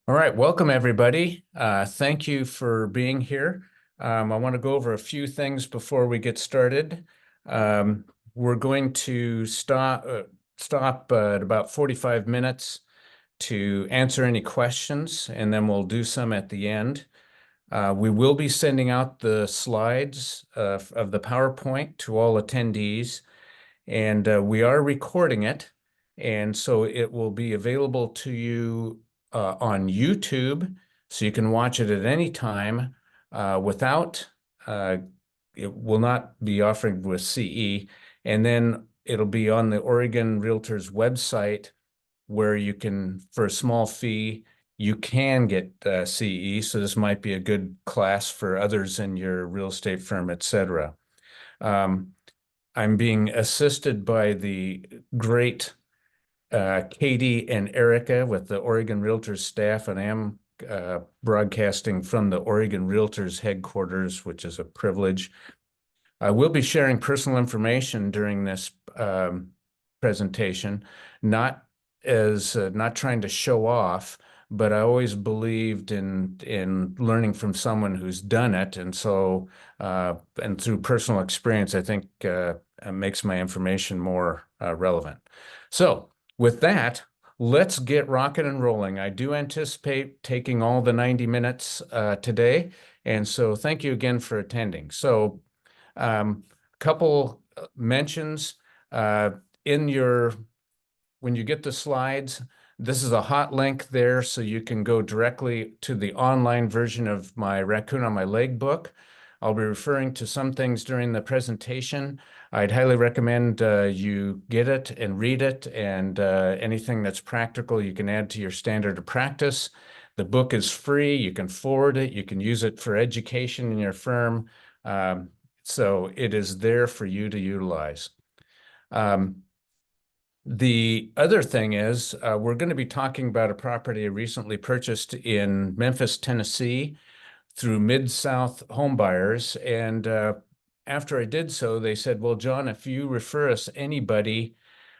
All right, welcome everybody. Thank you for being here. I want to go over a few things before we get started. We're going to stop at about 45 minutes to answer any questions, and then we'll do some at the end. We will be sending out the slides of the PowerPoint to all attendees, and we are recording it, and so it will be available to you on YouTube, so you can watch it at any time without, uh, it will not be offered with CE, and then it'll be on the Oregon Realtors website where you can, for a small fee, you can get CE, so this might be a good class for others in your real estate firm, etc. Um, I'm being assisted by the great Katie and Erica with the Oregon Realtors staff, and I am broadcasting from the Oregon Realtors headquarters, which is a privilege. I will be sharing personal information during this presentation, not not trying to show off, but I always believed in learning from someone who's done it, and so and through personal experience, I think it makes my information more relevant. So with that, let's get rocking and rolling. I do anticipate taking all the 90 minutes today, and so thank you again for attending. So couple mentions uh, in your when you get the slides. This is a hot link there, so you can go directly to the online version of my Raccoon on My Leg book. I'll be referring to some things during the presentation. I'd highly recommend you get it and read it, and anything that's practical you can add to your standard of practice. The book is free. You can forward it. You can use it for education in your firm. So it is there for you to utilize. The other thing is, we're going to be talking about a property I recently purchased in Memphis, Tennessee through Mid-South Home Buyers. And after I did so, they said, well, John, if you refer us anybody,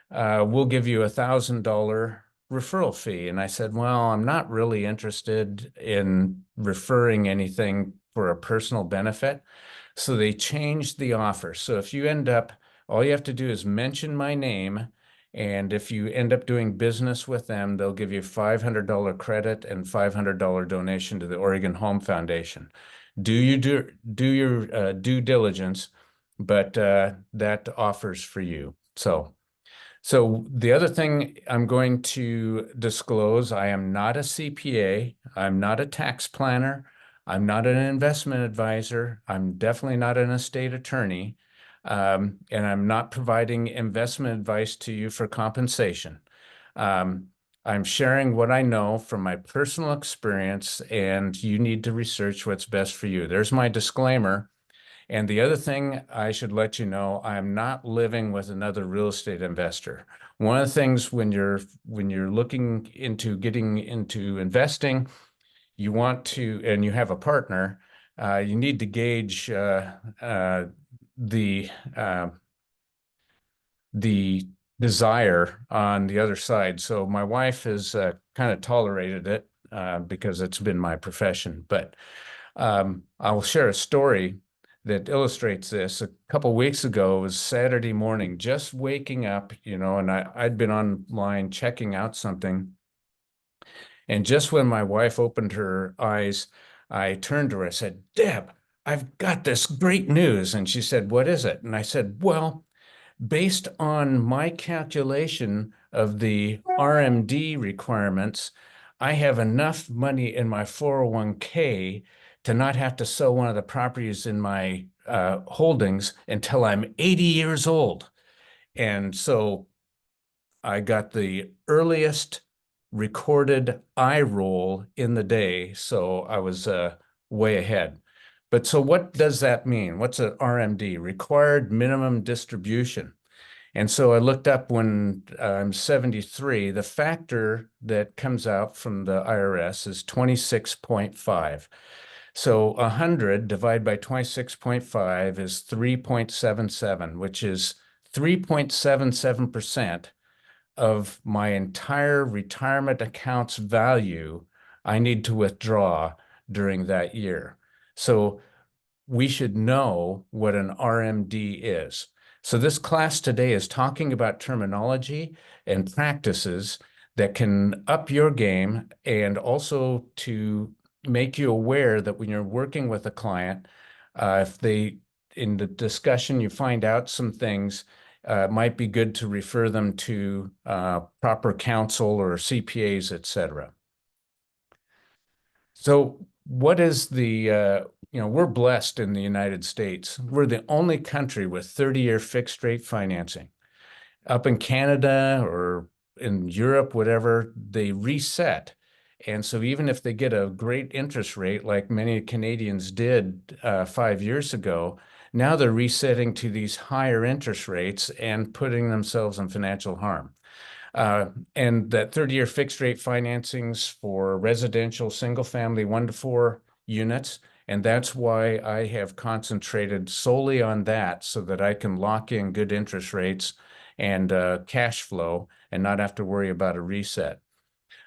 we'll give you $1,000 referral fee. And I said, well, I'm not really interested in referring anything for a personal benefit. So they changed the offer. So if you end up, all you have to do is mention my name. And if you end up doing business with them, they'll give you $500 credit and $500 donation to the Oregon Home Foundation. Do your due diligence, but that offers for you. So the other thing I'm going to disclose, I am not a CPA. I'm not a tax planner. I'm not an investment advisor. I'm definitely not an estate attorney. And I'm not providing investment advice to you for compensation. Um, I'm sharing what I know from my personal experience, and you need to research what's best for you. There's my disclaimer. And the other thing I should let you know, I'm not living with another real estate investor. One of the things when you're looking into getting into investing, you want to, and you have a partner, you need to gauge the uh, the desire on the other side. So my wife has kind of tolerated it because it's been my profession. But I'll share a story that illustrates this. A couple weeks ago, it was Saturday morning, just waking up, and I'd been online checking out something. And just when my wife opened her eyes, I turned to her. I said, Deb, I've got this great news. And she said, what is it? And I said, well, based on my calculation of the RMD requirements, I have enough money in my 401k to not have to sell one of the properties in my holdings until I'm 80 years old. And so I got the earliest recorded eye roll in the day. So I was way ahead. But so what does that mean? What's an RMD? Required minimum distribution. And so I looked up when I'm 73, the factor that comes out from the IRS is 26.5. So 100 divided by 26.5 is 3.77, which is 3.77% of my entire retirement accounts value I need to withdraw during that year. So we should know what an RMD is. So this class today is talking about terminology and practices that can up your game, and also to make you aware that when you're working with a client, if they, in the discussion, you find out some things, it might be good to refer them to proper counsel or CPAs, etc. So what is we're blessed in the United States. We're the only country with 30-year fixed rate financing. Up in Canada or in Europe, whatever, they reset. And so even if they get a great interest rate, like many Canadians did 5 years ago, now they're resetting to these higher interest rates and putting themselves in financial harm. And that 30-year fixed rate financings for residential, single family, 1 to 4 units. And that's why I have concentrated solely on that, so that I can lock in good interest rates and cash flow and not have to worry about a reset.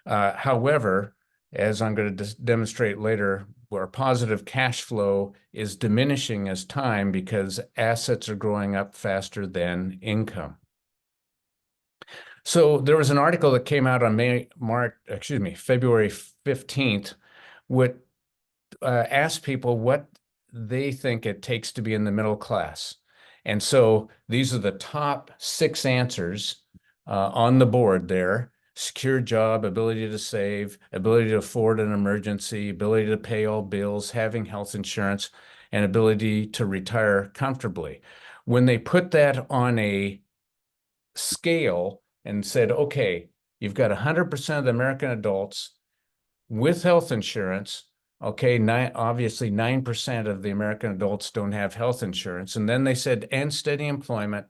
However, as I'm going to demonstrate later, our positive cash flow is diminishing as time because assets are growing up faster than income. So there was an article that came out on February 15th, what asked people what they think it takes to be in the middle class. And so these are the top 6 answers on the board there: secure job, ability to save, ability to afford an emergency, ability to pay all bills, having health insurance, and ability to retire comfortably. When they put that on a scale and said, okay, you've got 100% of the American adults with health insurance. Okay, obviously 9% of the American adults don't have health insurance. And then they said, and steady employment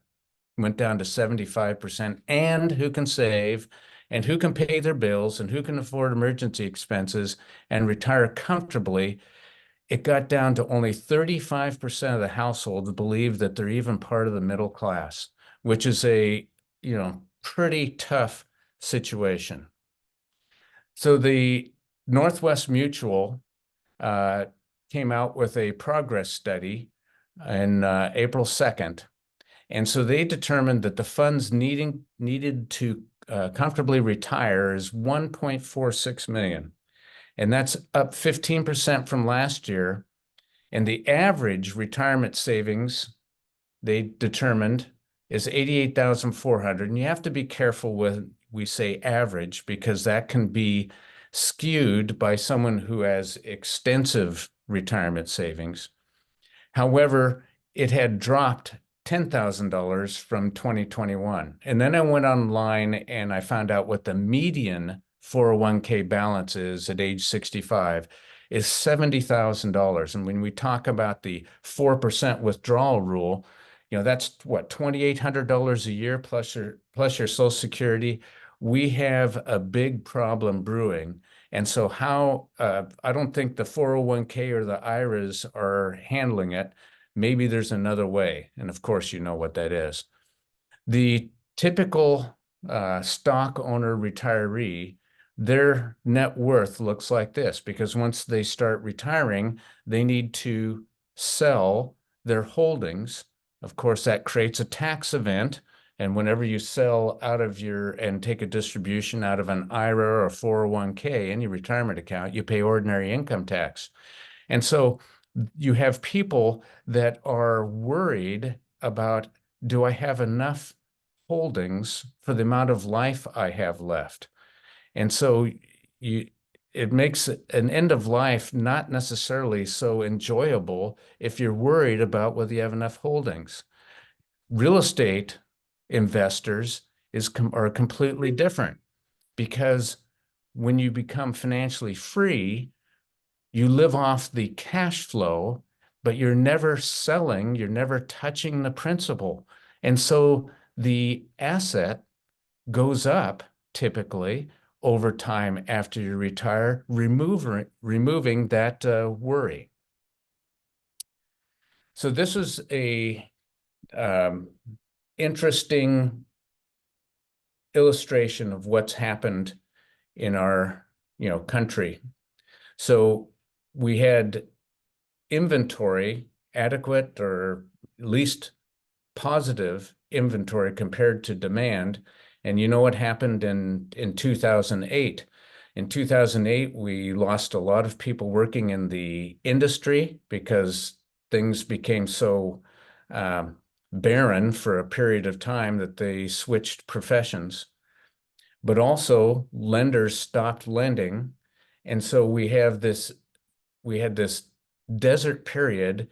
went down to 75%, and who can save, and who can pay their bills, and who can afford emergency expenses and retire comfortably. It got down to only 35% of the households believe that they're even part of the middle class, which is a, pretty tough situation. So the Northwest Mutual came out with a progress study in April 2nd. And so they determined that the funds needed to comfortably retire is 1.46 million. And that's up 15% from last year. And the average retirement savings they determined is 88,400. And you have to be careful when we say average, because that can be skewed by someone who has extensive retirement savings. However, it had dropped $10,000 from 2021. And then I went online and I found out what the median 401k balance is at age 65 is $70,000. And when we talk about the 4% withdrawal rule, that's what, $2,800 a year plus your Social Security. We have a big problem brewing. And so I don't think the 401k or the IRAs are handling it. Maybe there's another way. And of course, you know what that is. The typical stock owner retiree, their net worth looks like this, because once they start retiring, they need to sell their holdings. Of course, that creates a tax event. And whenever you sell out of and take a distribution out of an IRA or a 401k, any retirement account, you pay ordinary income tax. And so you have people that are worried about, do I have enough holdings for the amount of life I have left? And so it makes an end of life not necessarily so enjoyable if you're worried about whether you have enough holdings. Real estate investors are completely different, because when you become financially free, you live off the cash flow, but you're never selling, you're never touching the principal. And so the asset goes up typically over time after you retire, removing that worry. So this is a interesting illustration of what's happened in our country So we had inventory, adequate or at least positive inventory compared to demand. And you know what happened in 2008? In 2008, we lost a lot of people working in the industry because things became so barren for a period of time that they switched professions. But also lenders stopped lending. And so we had this desert period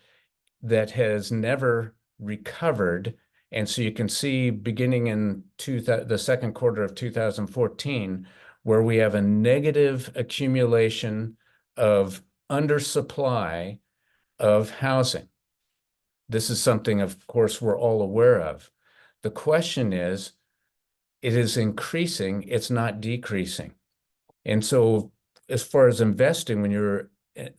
that has never recovered. And so you can see beginning in the second quarter of 2014, where we have a negative accumulation of undersupply of housing. This is something, of course, we're all aware of. The question is, it is increasing, it's not decreasing. And so as far as investing, when you're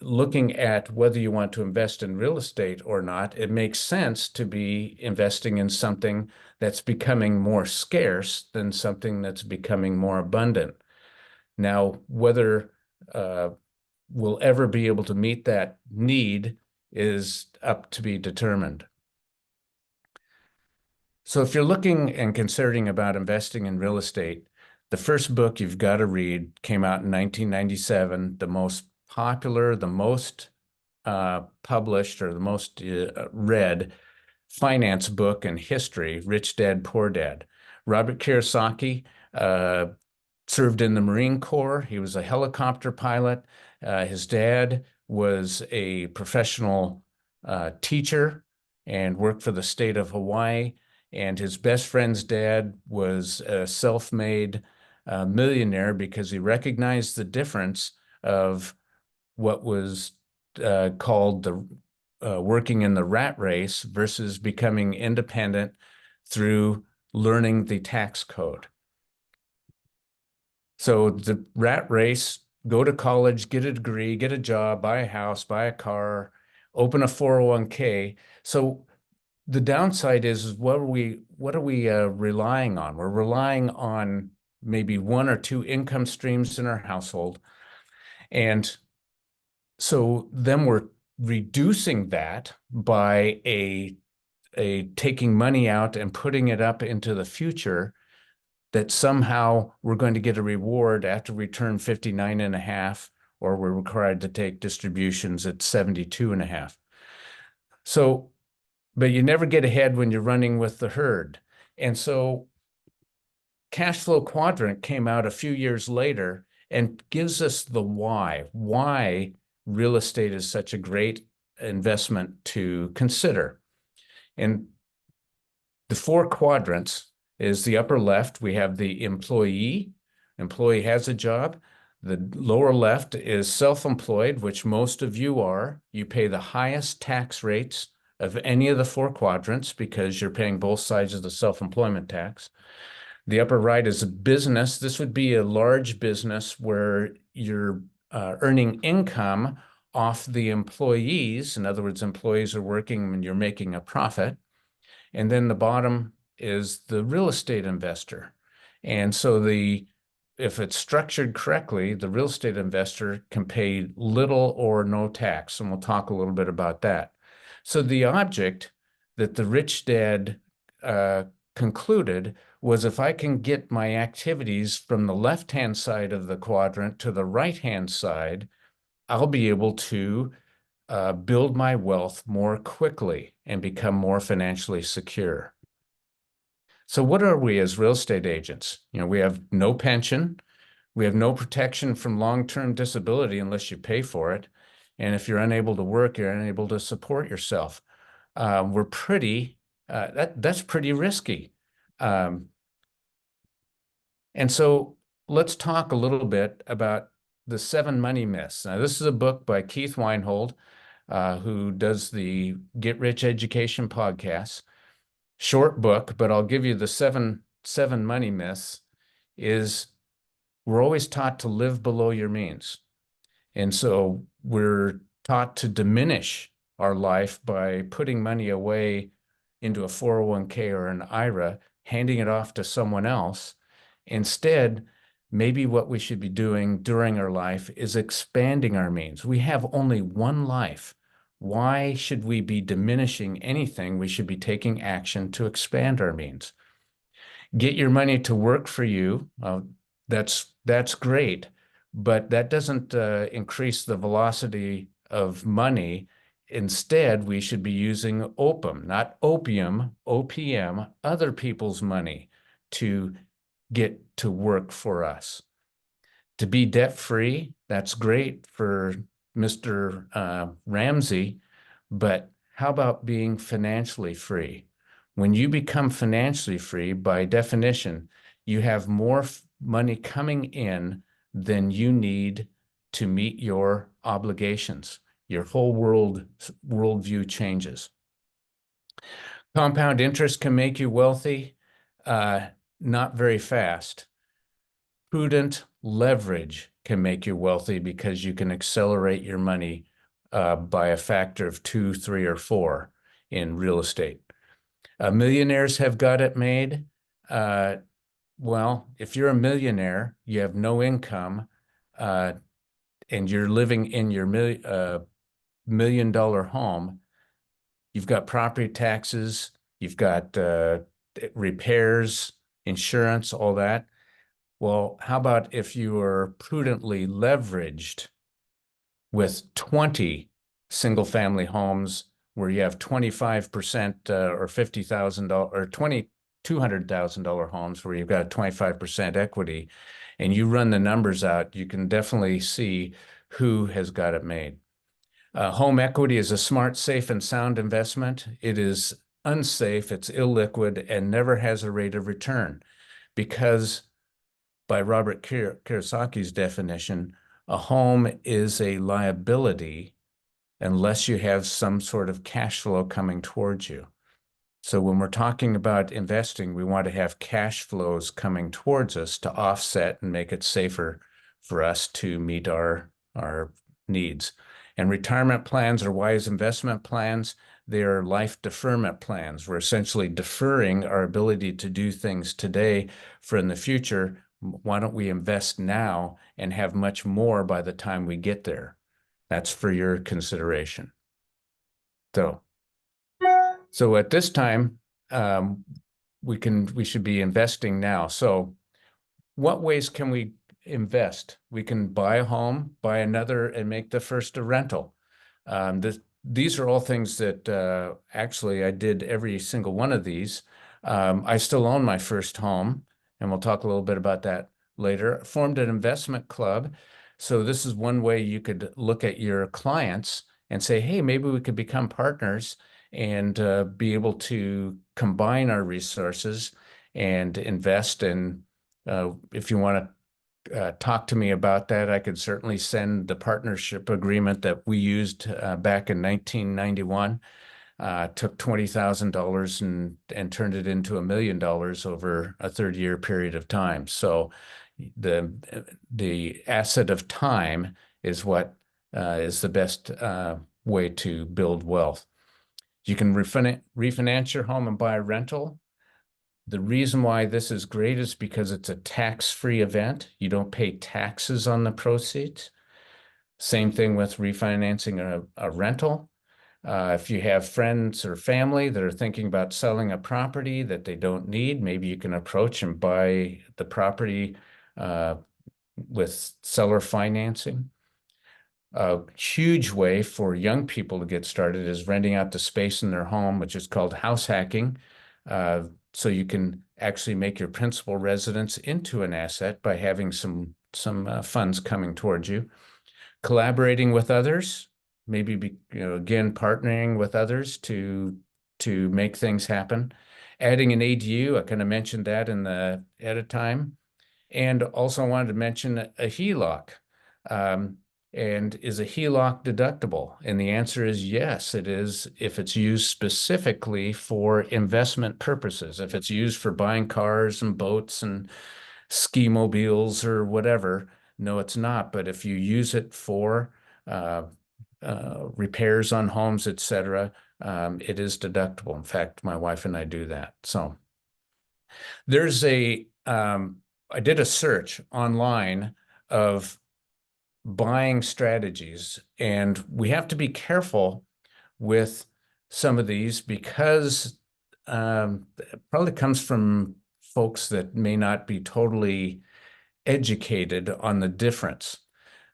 looking at whether you want to invest in real estate or not, it makes sense to be investing in something that's becoming more scarce than something that's becoming more abundant. Now, whether we'll ever be able to meet that need is up to be determined. So if you're looking and considering about investing in real estate, the first book you've got to read came out in 1997, the most popular, the most published, or the most read finance book in history, Rich Dad, Poor Dad. Robert Kiyosaki served in the Marine Corps. He was a helicopter pilot. His dad was a professional teacher and worked for the state of Hawaii. And his best friend's dad was a self-made millionaire because he recognized the difference of what was called the working in the rat race versus becoming independent through learning the tax code. So the rat race, go to college, get a degree, get a job, buy a house, buy a car, open a 401k. So the downside is what are we relying on? We're relying on maybe one or two income streams in our household. And so then we're reducing that by a taking money out and putting it up into the future, that somehow we're going to get a reward after we turn 59 and a half, or we're required to take distributions at 72 and a half. So, but you never get ahead when you're running with the herd. And so Cash Flow Quadrant came out a few years later and gives us the why real estate is such a great investment to consider. And the four quadrants is the upper left. We have the employee has a job. The lower left is self-employed, which most of you are. You pay the highest tax rates of any of the four quadrants because you're paying both sides of the self-employment tax. The upper right is a business. This would be a large business where you're earning income off the employees. In other words, employees are working and you're making a profit. And then the bottom is the real estate investor. And so if it's structured correctly, the real estate investor can pay little or no tax. And we'll talk a little bit about that. So the object that the rich dad concluded was, if I can get my activities from the left-hand side of the quadrant to the right-hand side, I'll be able to build my wealth more quickly and become more financially secure. So what are we as real estate agents? You know, we have no pension. We have no protection from long-term disability unless you pay for it. And if you're unable to work, you're unable to support yourself. That's pretty risky. And so let's talk a little bit about the 7 money myths. Now, this is a book by Keith Weinhold, who does the Get Rich Education podcast. Short book, but I'll give you the seven money myths. Is we're always taught to live below your means. And so we're taught to diminish our life by putting money away into a 401k or an IRA, handing it off to someone else. Instead, maybe what we should be doing during our life is expanding our means. We have only one life. Why should we be diminishing anything? We should be taking action to expand our means. Get your money to work for you. That's great, but that doesn't increase the velocity of money. Instead, we should be using OPM, not opium, OPM, other people's money to get to work for us. To be debt-free, that's great for Mr. Ramsey, but how about being financially free? When you become financially free, by definition, you have more money coming in than you need to meet your obligations. Your whole worldview changes. Compound interest can make you wealthy, not very fast. Prudent leverage can make you wealthy because you can accelerate your money by a factor of 2, 3, or 4 in real estate. Millionaires have got it made. Well, if you're a millionaire, you have no income, and you're living in your $1 million home, you've got property taxes, you've got repairs, insurance, all that. Well, how about if you are prudently leveraged with 20 single-family homes where you have 25% or $50,000 or $200,000 homes where you've got 25% equity, and you run the numbers out, you can definitely see who has got it made. Home equity is a smart, safe, and sound investment. It is unsafe, it's illiquid, and never has a rate of return because by Robert Kiyosaki's definition, a home is a liability unless you have some sort of cash flow coming towards you. So when we're talking about investing, we want to have cash flows coming towards us to offset and make it safer for us to meet our needs. And retirement plans are wise investment plans. They are life deferment plans. We're essentially deferring our ability to do things today for in the future. Why don't we invest now and have much more by the time we get there? That's for your consideration. So at this time, we should be investing now. So what ways can we invest? We can buy a home, buy another, and make the first a rental. These are all things that actually I did every single one of these. I still own my first home, and we'll talk a little bit about that later. Formed an investment club. So this is one way you could look at your clients and say, hey, maybe we could become partners and be able to combine our resources and invest. And if you want to talk to me about that, I could certainly send the partnership agreement that we used back in 1991. Took $20,000 and turned it into $1 million over a 30-year period of time. So the asset of time is what is the best way to build wealth. You can refinance your home and buy a rental. The reason why this is great is because it's a tax-free event. You don't pay taxes on the proceeds. Same thing with refinancing a rental. If you have friends or family that are thinking about selling a property that they don't need, maybe you can approach and buy the property with seller financing. A huge way for young people to get started is renting out the space in their home, which is called house hacking. So you can actually make your principal residence into an asset by having some funds coming towards you. Collaborating with others, maybe again partnering with others to make things happen. Adding an ADU, I kind of mentioned that at a time, and also wanted to mention a HELOC. And is a HELOC deductible? And the answer is yes, it is if it's used specifically for investment purposes. If it's used for buying cars and boats and ski mobiles or whatever, no, it's not. But if you use it for repairs on homes, etc., it is deductible. In fact, my wife and I do that. So there's a I did a search online of buying strategies, and we have to be careful with some of these because it probably comes from folks that may not be totally educated on the difference.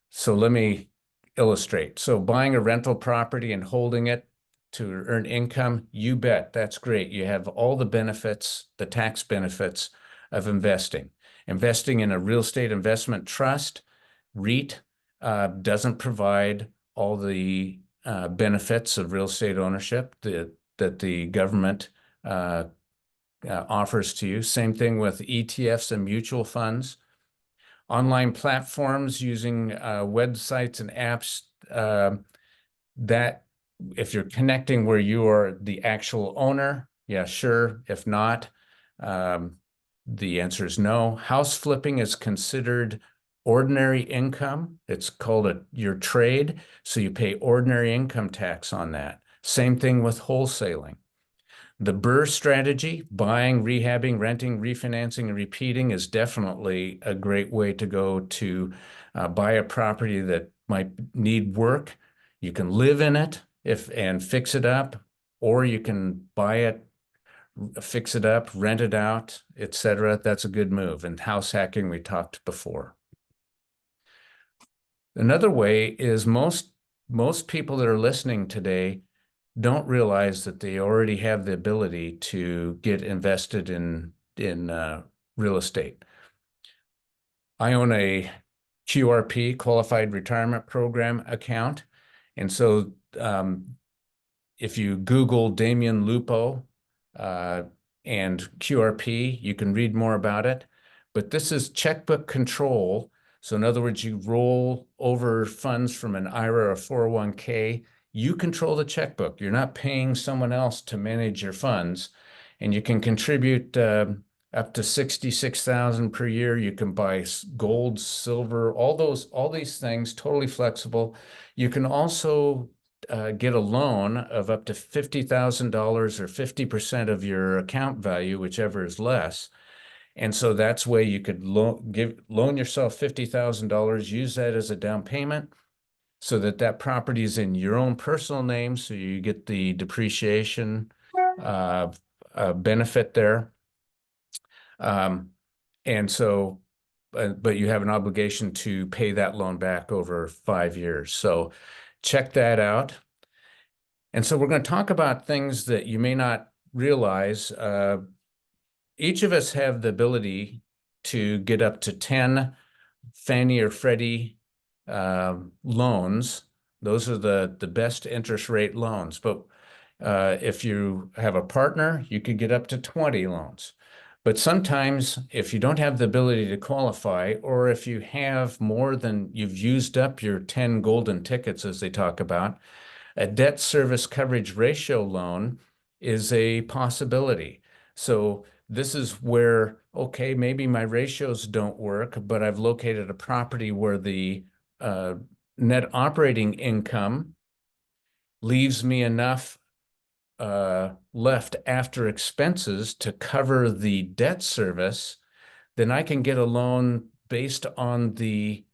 So let me illustrate. So buying a rental property and holding it to earn income, you bet, that's great. You have all the benefits, the tax benefits of investing. Investing in a real estate investment trust, REIT, doesn't provide all the benefits of real estate ownership that the government offers to you. Same thing with ETFs and mutual funds. Online platforms using websites and apps that if you're connecting where you are the actual owner, yeah, sure. If not, the answer is no. House flipping is considered ordinary income. It's called your trade, so you pay ordinary income tax on that. Same thing with wholesaling. The BRRRR strategy, buying, rehabbing, renting, refinancing, and repeating, is definitely a great way to go to buy a property that might need work. You can live in it and fix it up, or you can buy it, fix it up, rent it out, etc. That's a good move. And house hacking, we talked before. Another way is most people that are listening today don't realize that they already have the ability to get invested in real estate. I own a QRP, Qualified Retirement Program account. And so if you Google Damian Lupo and QRP, you can read more about it. But this is checkbook control. So in other words, you roll over funds from an IRA or 401k. You control the checkbook. You're not paying someone else to manage your funds. And you can contribute up to 66,000 per year. You can buy gold, silver, all these things, totally flexible. You can also get a loan of up to $50,000 or 50% of your account value, whichever is less. And so that's where you could loan yourself $50,000, use that as a down payment so that property is in your own personal name, so you get the depreciation benefit there. And so, but you have an obligation to pay that loan back over 5 years. So check that out. And so we're going to talk about things that you may not realize. Each of us have the ability to get up to 10 Fannie or Freddie loans. Those are the best interest rate loans. But if you have a partner, you could get up to 20 loans. But sometimes if you don't have the ability to qualify, or if you have more than you've used up your 10 golden tickets, as they talk about, a debt service coverage ratio loan is a possibility. So this is where, okay, maybe my ratios don't work, but I've located a property where the net operating income leaves me enough left after expenses to cover the debt service, then I can get a loan based on the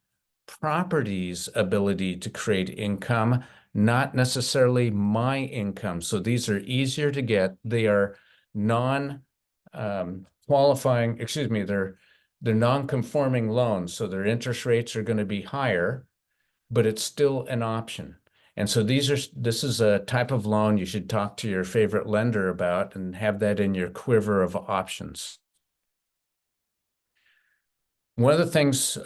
property's ability to create income, not necessarily my income. So these are easier to get. They are non-qualifying, excuse me, they're non-conforming loans. So their interest rates are going to be higher, but it's still an option. And so this is a type of loan you should talk to your favorite lender about and have that in your quiver of options. One of the things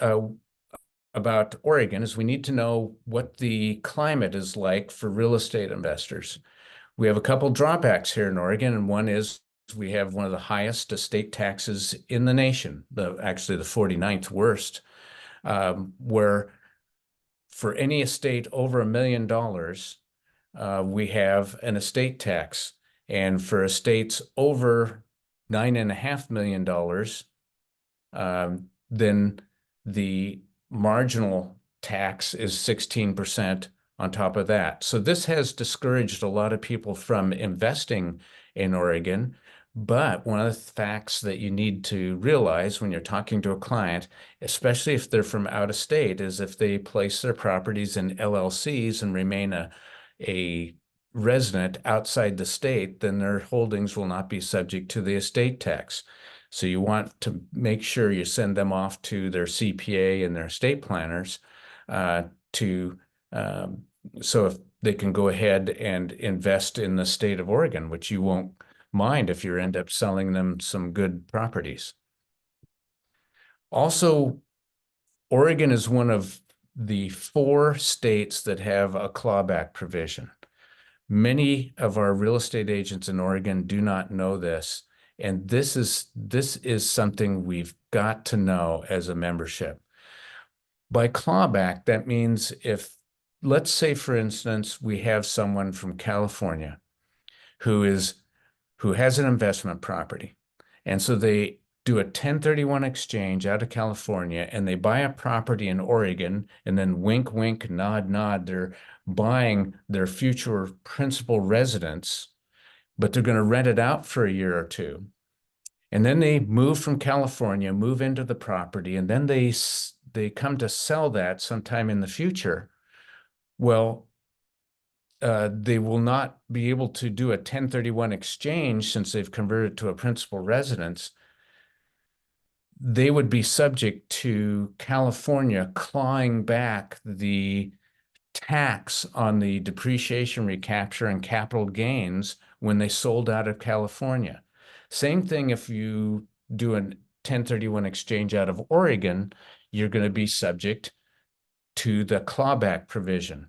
about Oregon is we need to know what the climate is like for real estate investors. We have a couple drawbacks here in Oregon, and one is we have one of the highest estate taxes in the nation, actually the 49th worst, where for any estate over $1 million, we have an estate tax. And for estates over $9.5 million, then the marginal tax is 16% on top of that. So this has discouraged a lot of people from investing in Oregon. But one of the facts that you need to realize when you're talking to a client, especially if they're from out of state, is if they place their properties in LLCs and remain a resident outside the state, then their holdings will not be subject to the estate tax. So you want to make sure you send them off to their CPA and their estate planners to so if they can go ahead and invest in the state of Oregon, which you won't mind if you end up selling them some good properties. Also, Oregon is one of the 4 states that have a clawback provision. Many of our real estate agents in Oregon do not know this, and this is something we've got to know as a membership. By clawback, that means if, let's say, for instance, we have someone from California who has an investment property. And so they do a 1031 exchange out of California and they buy a property in Oregon, and then wink, wink, nod, nod, they're buying their future principal residence, but they're going to rent it out for a year or two. And then they move from California, move into the property, and then they come to sell that sometime in the future. Well, they will not be able to do a 1031 exchange since they've converted to a principal residence. They would be subject to California clawing back the tax on the depreciation recapture and capital gains when they sold out of California. Same thing if you do a 1031 exchange out of Oregon, you're going to be subject to the clawback provision.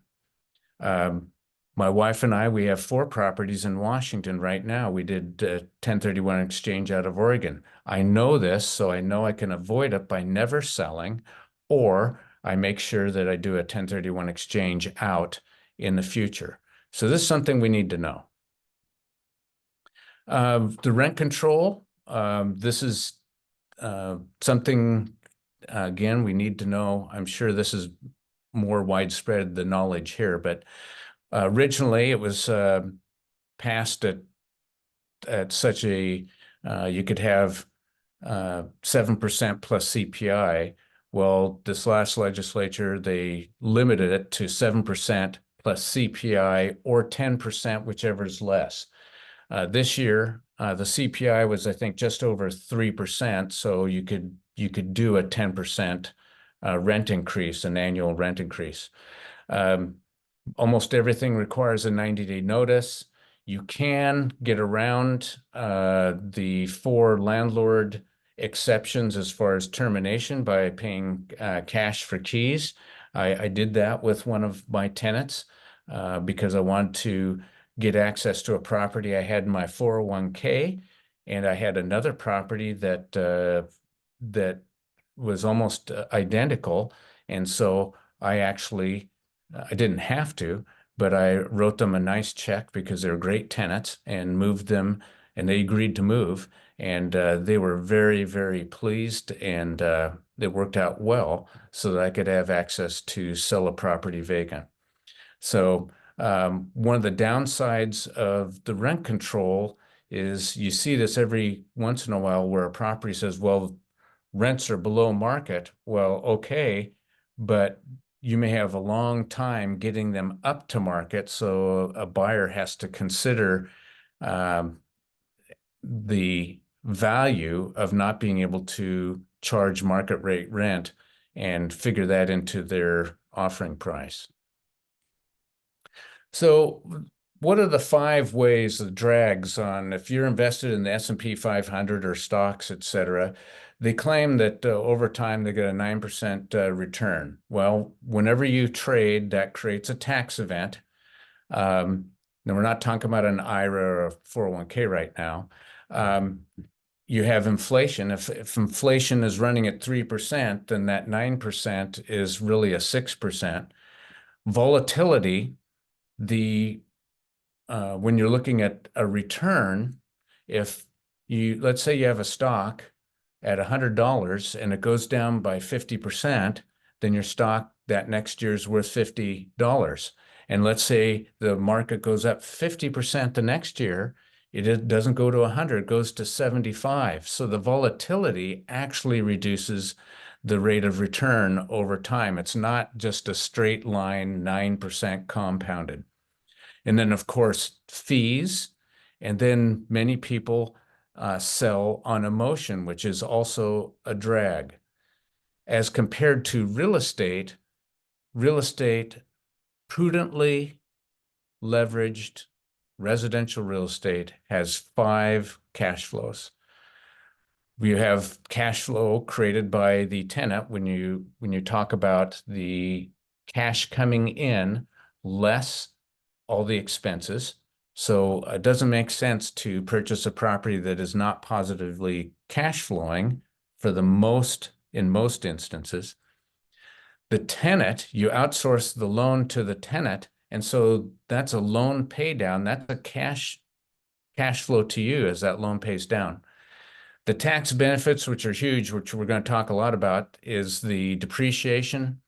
My wife and I, we have 4 properties in Washington right now. We did a 1031 exchange out of Oregon. I know this, so I know I can avoid it by never selling, or I make sure that I do a 1031 exchange out in the future. So this is something we need to know. The rent control, this is something, again, we need to know. I'm sure this is more widespread, the knowledge here, but originally, it was passed at such a you could have 7% plus CPI. Well, this last legislature, they limited it to 7% plus CPI or 10%, whichever is less. This year, the CPI was, I think, just over 3%, so you could do a 10% rent increase, an annual rent increase. Almost everything requires a 90-day notice. You can get around the 4 landlord exceptions as far as termination by paying cash for keys. I did that with one of my tenants because I wanted to get access to a property I had in my 401k, and I had another property that was almost identical, and so I didn't have to, but I wrote them a nice check because they're great tenants and moved them, and they agreed to move. And they were very, very pleased, and it worked out well so that I could have access to sell a property vacant. So one of the downsides of the rent control is you see this every once in a while where a property says, well, rents are below market. Well, okay, but you may have a long time getting them up to market, so a buyer has to consider the value of not being able to charge market rate rent and figure that into their offering price. So what are the 5 ways, the drags on if you're invested in the S&P 500 or stocks, et cetera? They claim that over time they get a 9% return. Well, whenever you trade, that creates a tax event. Now, we're not talking about an IRA or a 401k right now. You have inflation. If inflation is running at 3%, then that 9% is really a 6%. Volatility, when you're looking at a return, let's say you have a stock at $100 and it goes down by 50%, then your stock that next year is worth $50. And let's say the market goes up 50% the next year, It doesn't go to 100, it goes to 75. So the volatility actually reduces the rate of return over time. It's not just a straight line 9% compounded. And then, of course, fees. And then many people sell on emotion, which is also a drag. As compared to real estate prudently leveraged residential real estate has 5 cash flows. You have cash flow created by the tenant when you talk about the cash coming in less all the expenses. So it doesn't make sense to purchase a property that is not positively cash flowing in most instances. The tenant, you outsource the loan to the tenant, and so that's a loan pay down. That's a cash flow to you as that loan pays down. The tax benefits, which are huge, which we're going to talk a lot about, is the depreciation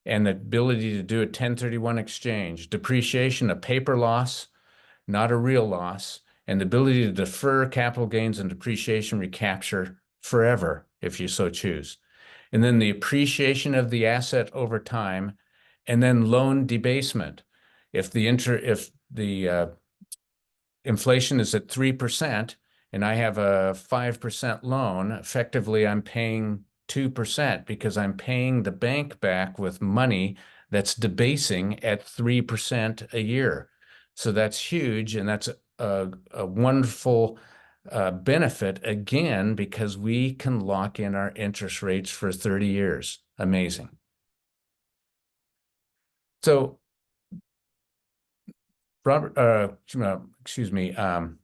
and the ability to do a 1031 exchange. Depreciation, a paper loss, not a real loss, and the ability to defer capital gains and depreciation recapture forever if you so choose. And then the appreciation of the asset over time, and then loan debasement. If the inflation is at 3% and I have a 5% loan, effectively I'm paying 2% because I'm paying the bank back with money that's debasing at 3% a year. So that's huge, and that's a wonderful benefit, again, because we can lock in our interest rates for 30 years. Amazing. So, Robert, excuse me, one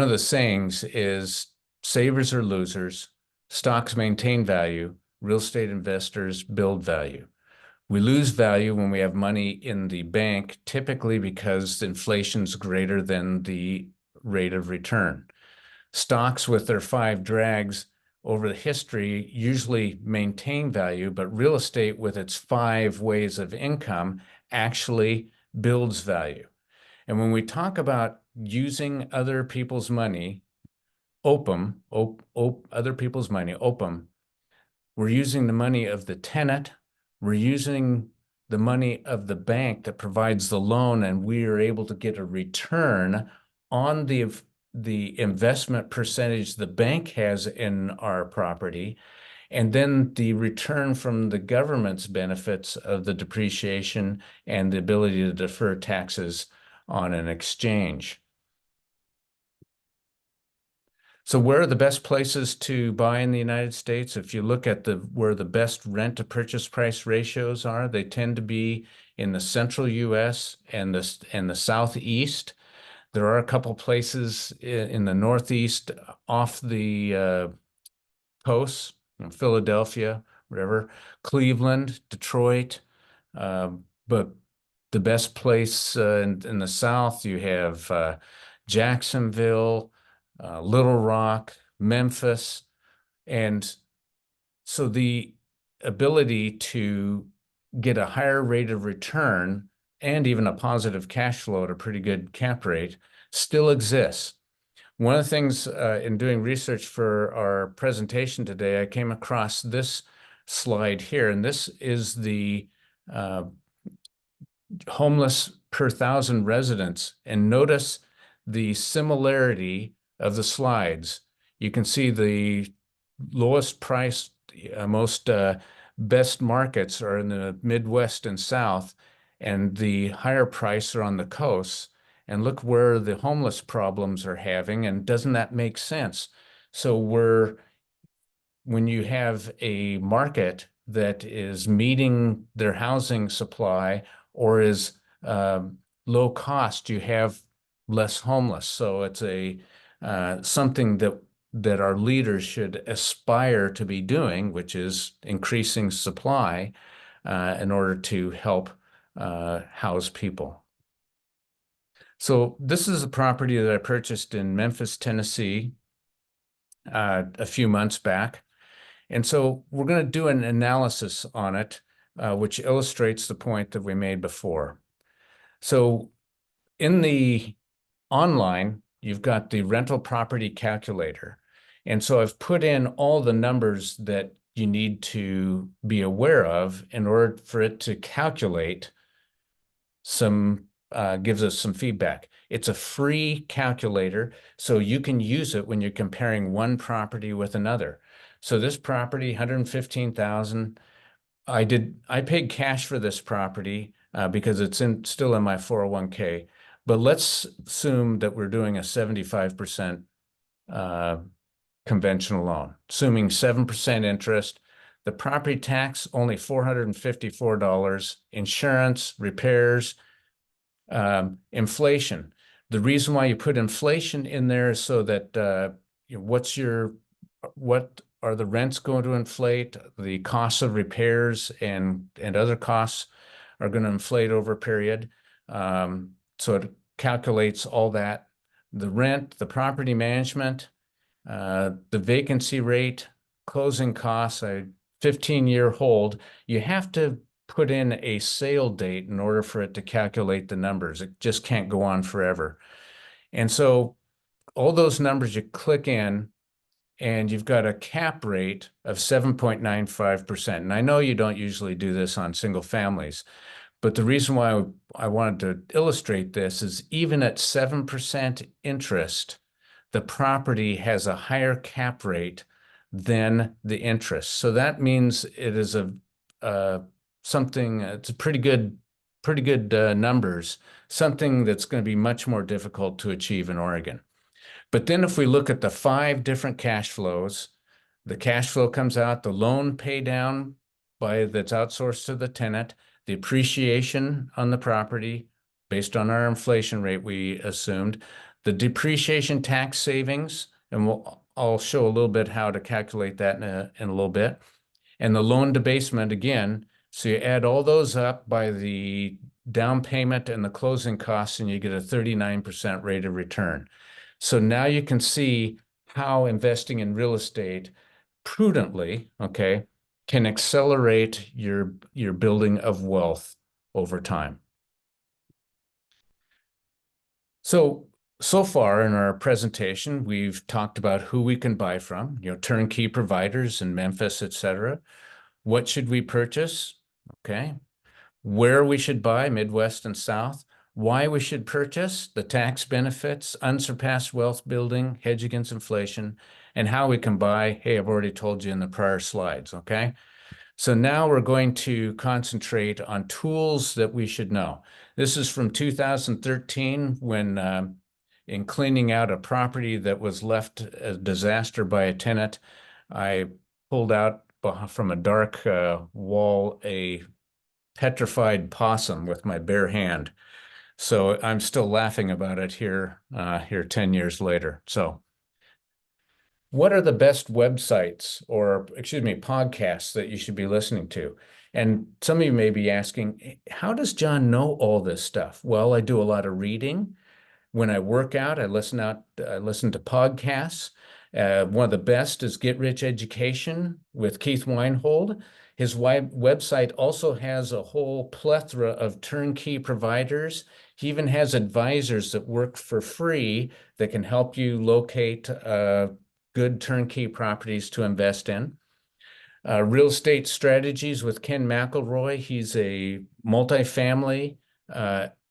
of the sayings is savers are losers, stocks maintain value, real estate investors build value. We lose value when we have money in the bank, typically because inflation's greater than the rate of return. Stocks with their 5 drags over the history usually maintain value, but real estate with its 5 ways of income actually builds value. And when we talk about using other people's money, other people's money, OPM, we're using the money of the tenant, we're using the money of the bank that provides the loan, and we are able to get a return on the investment percentage the bank has in our property, and then the return from the government's benefits of the depreciation and the ability to defer taxes on an exchange. So where are the best places to buy in the United States? If you look at where the best rent to purchase price ratios are, they tend to be in the central US and the southeast. There are a couple places in the northeast off the coast, Philadelphia, whatever, Cleveland, Detroit. But the best place in the South, you have Jacksonville, Little Rock, Memphis. And so the ability to get a higher rate of return and even a positive cash flow at a pretty good cap rate still exists. One of the things in doing research for our presentation today, I came across this slide here, and this is the homeless per 1,000 residents. And notice the similarity of the slides. You can see the lowest priced, most best markets are in the Midwest and South, and the higher price are on the coasts. And look where the homeless problems are having, and doesn't that make sense? So when you have a market that is meeting their housing supply or is low cost, you have less homeless. So it's something that our leaders should aspire to be doing, which is increasing supply in order to help house people. So this is a property that I purchased in Memphis, Tennessee, a few months back. And so we're going to do an analysis on it, which illustrates the point that we made before. So in the online, you've got the rental property calculator. And so I've put in all the numbers that you need to be aware of in order for it to calculate gives us some feedback. It's a free calculator, so you can use it when you're comparing one property with another. So this property, 115,000, I paid cash for this property because it's still in my 401k. But let's assume that we're doing a 75% conventional loan, assuming 7% interest. The property tax, only $454, insurance, repairs, inflation. The reason why you put inflation in there is so that what are the rents going to inflate? The costs of repairs and other costs are going to inflate over a period. So it calculates all that. The rent, the property management, the vacancy rate, closing costs, a 15-year hold. You have to put in a sale date in order for it to calculate the numbers. It just can't go on forever. And so all those numbers you click in, and you've got a cap rate of 7.95%. And I know you don't usually do this on single families, but the reason why I wanted to illustrate this is even at 7% interest, the property has a higher cap rate than the interest. So that means it is it's a pretty good numbers, something that's going to be much more difficult to achieve in Oregon. But then if we look at the 5 different cash flows, the cash flow comes out, the loan pay down that's outsourced to the tenant, the appreciation on the property based on our inflation rate we assumed, the depreciation tax savings, and I'll show a little bit how to calculate that in a little bit, and the loan debasement again. So you add all those up by the down payment and the closing costs, and you get a 39% rate of return. So now you can see how investing in real estate prudently, okay, can accelerate your building of wealth over time. So far in our presentation, we've talked about who we can buy from, turnkey providers in Memphis, etc. What should we purchase? Okay. Where we should buy, Midwest and South. Why we should purchase, the tax benefits, unsurpassed wealth building, hedge against inflation, and how we can buy. Hey, I've already told you in the prior slides, okay? So now we're going to concentrate on tools that we should know. This is from 2013 when in cleaning out a property that was left a disaster by a tenant, I pulled out from a dark wall a petrified possum with my bare hand. So I'm still laughing about it here 10 years later. So what are the best websites or, excuse me, podcasts that you should be listening to? And some of you may be asking, how does John know all this stuff? Well, I do a lot of reading. When I work out, I listen to podcasts. One of the best is Get Rich Education with Keith Weinhold. His website also has a whole plethora of turnkey providers. He even has advisors that work for free that can help you locate good turnkey properties to invest in. Real Estate Strategies with Ken McElroy. He's a multifamily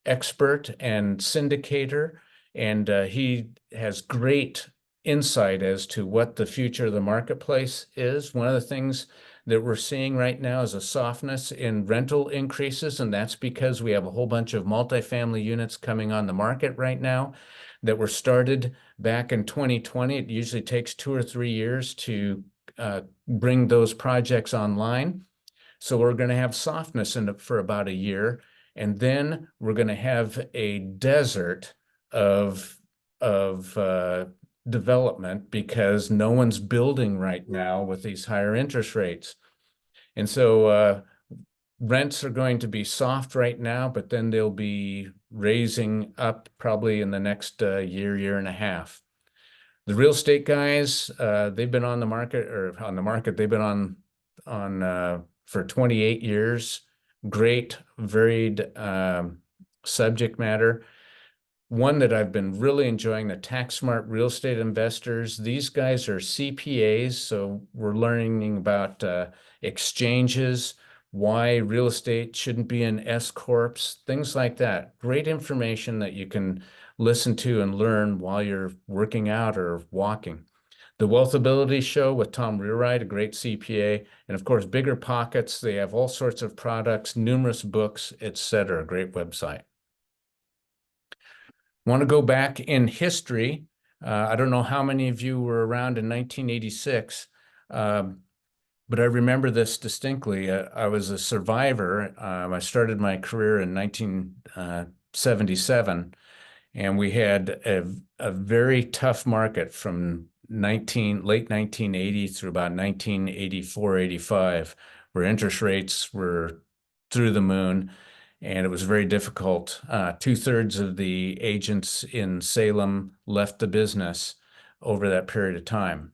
expert and syndicator, and he has great insight as to what the future of the marketplace is. One of the things that we're seeing right now is a softness in rental increases, and that's because we have a whole bunch of multifamily units coming on the market right now that were started back in 2020. It usually takes 2 or 3 years to bring those projects online. So we're going to have softness in it for about a year, and then we're going to have a desert of development because no one's building right now with these higher interest rates. And so rents are going to be soft right now, but then they'll be raising up probably in the next year and a half. The real estate guys, they've been on the market, they've been on for 28 years. Great, varied subject matter. one that I've been really enjoying, the Tax Smart Real Estate Investors. These guys are CPAs, so we're learning about exchanges, why real estate shouldn't be in S corps, things like that. Great information that you can listen to and learn while you're working out or walking. The Wealthability Show with Tom Rearide, a great CPA, and of course, Bigger Pockets. They have all sorts of products, numerous books, etc. Great website. Want to go back in history? I don't know how many of you were around in 1986, but I remember this distinctly. I was a survivor. I started my career in 1977, and we had a very tough market from late 1980 through about 1984, 85, where interest rates were through the moon, and it was very difficult. Two-thirds of the agents in Salem left the business over that period of time.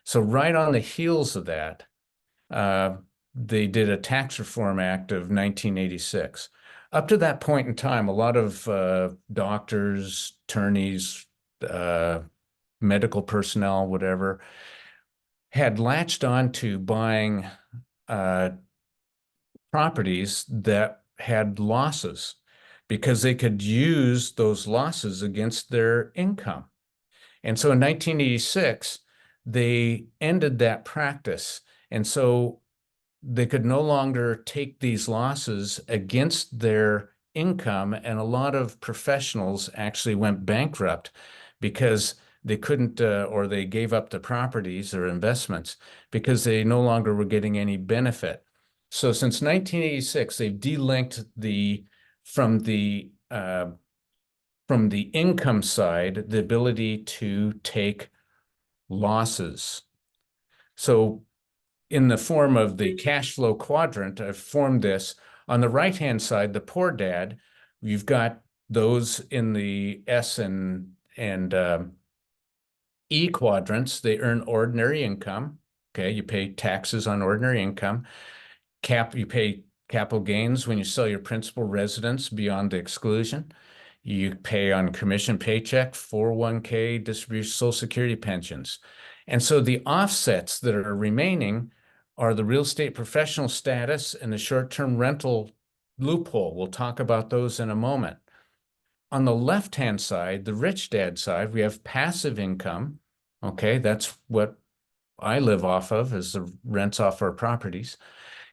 So right on the heels of that, uh, they did a Tax Reform Act of 1986. Up to that point in time, a lot of doctors, attorneys, medical personnel, whatever, had latched on to buying properties that had losses because they could use those losses against their income. And so in 1986, they ended that practice. And so they could no longer take these losses against their income. And a lot of professionals actually went bankrupt because they couldn't, or they gave up the properties or investments because they no longer were getting any benefit. So since 1986, they've delinked from the income side, the ability to take losses. So in the form of the cash flow quadrant, I've formed this. On the right-hand side, the poor dad, you've got those in the S and E quadrants. They earn ordinary income. Okay, you pay taxes on ordinary income. You pay capital gains when you sell your principal residence beyond the exclusion. You pay on commission paycheck, 401k, distribution, Social Security pensions. And so the offsets that are remaining are the real estate professional status and the short-term rental loophole. We'll talk about those in a moment. On the left-hand side, the rich dad side, we have passive income. Okay, that's what I live off of, is the rents off our properties.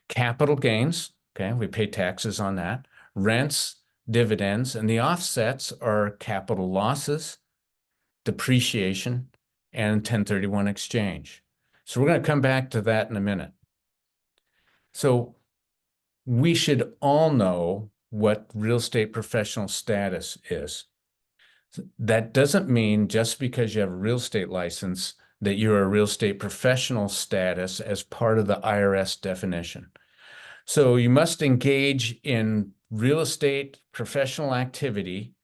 Capital gains, okay, we pay taxes on that. Rents, dividends, and the offsets are capital losses, depreciation, and 1031 exchange. So we're going to come back to that in a minute. So we should all know what real estate professional status is. That doesn't mean just because you have a real estate license that you're a real estate professional status as part of the IRS definition. So you must engage in real estate professional activity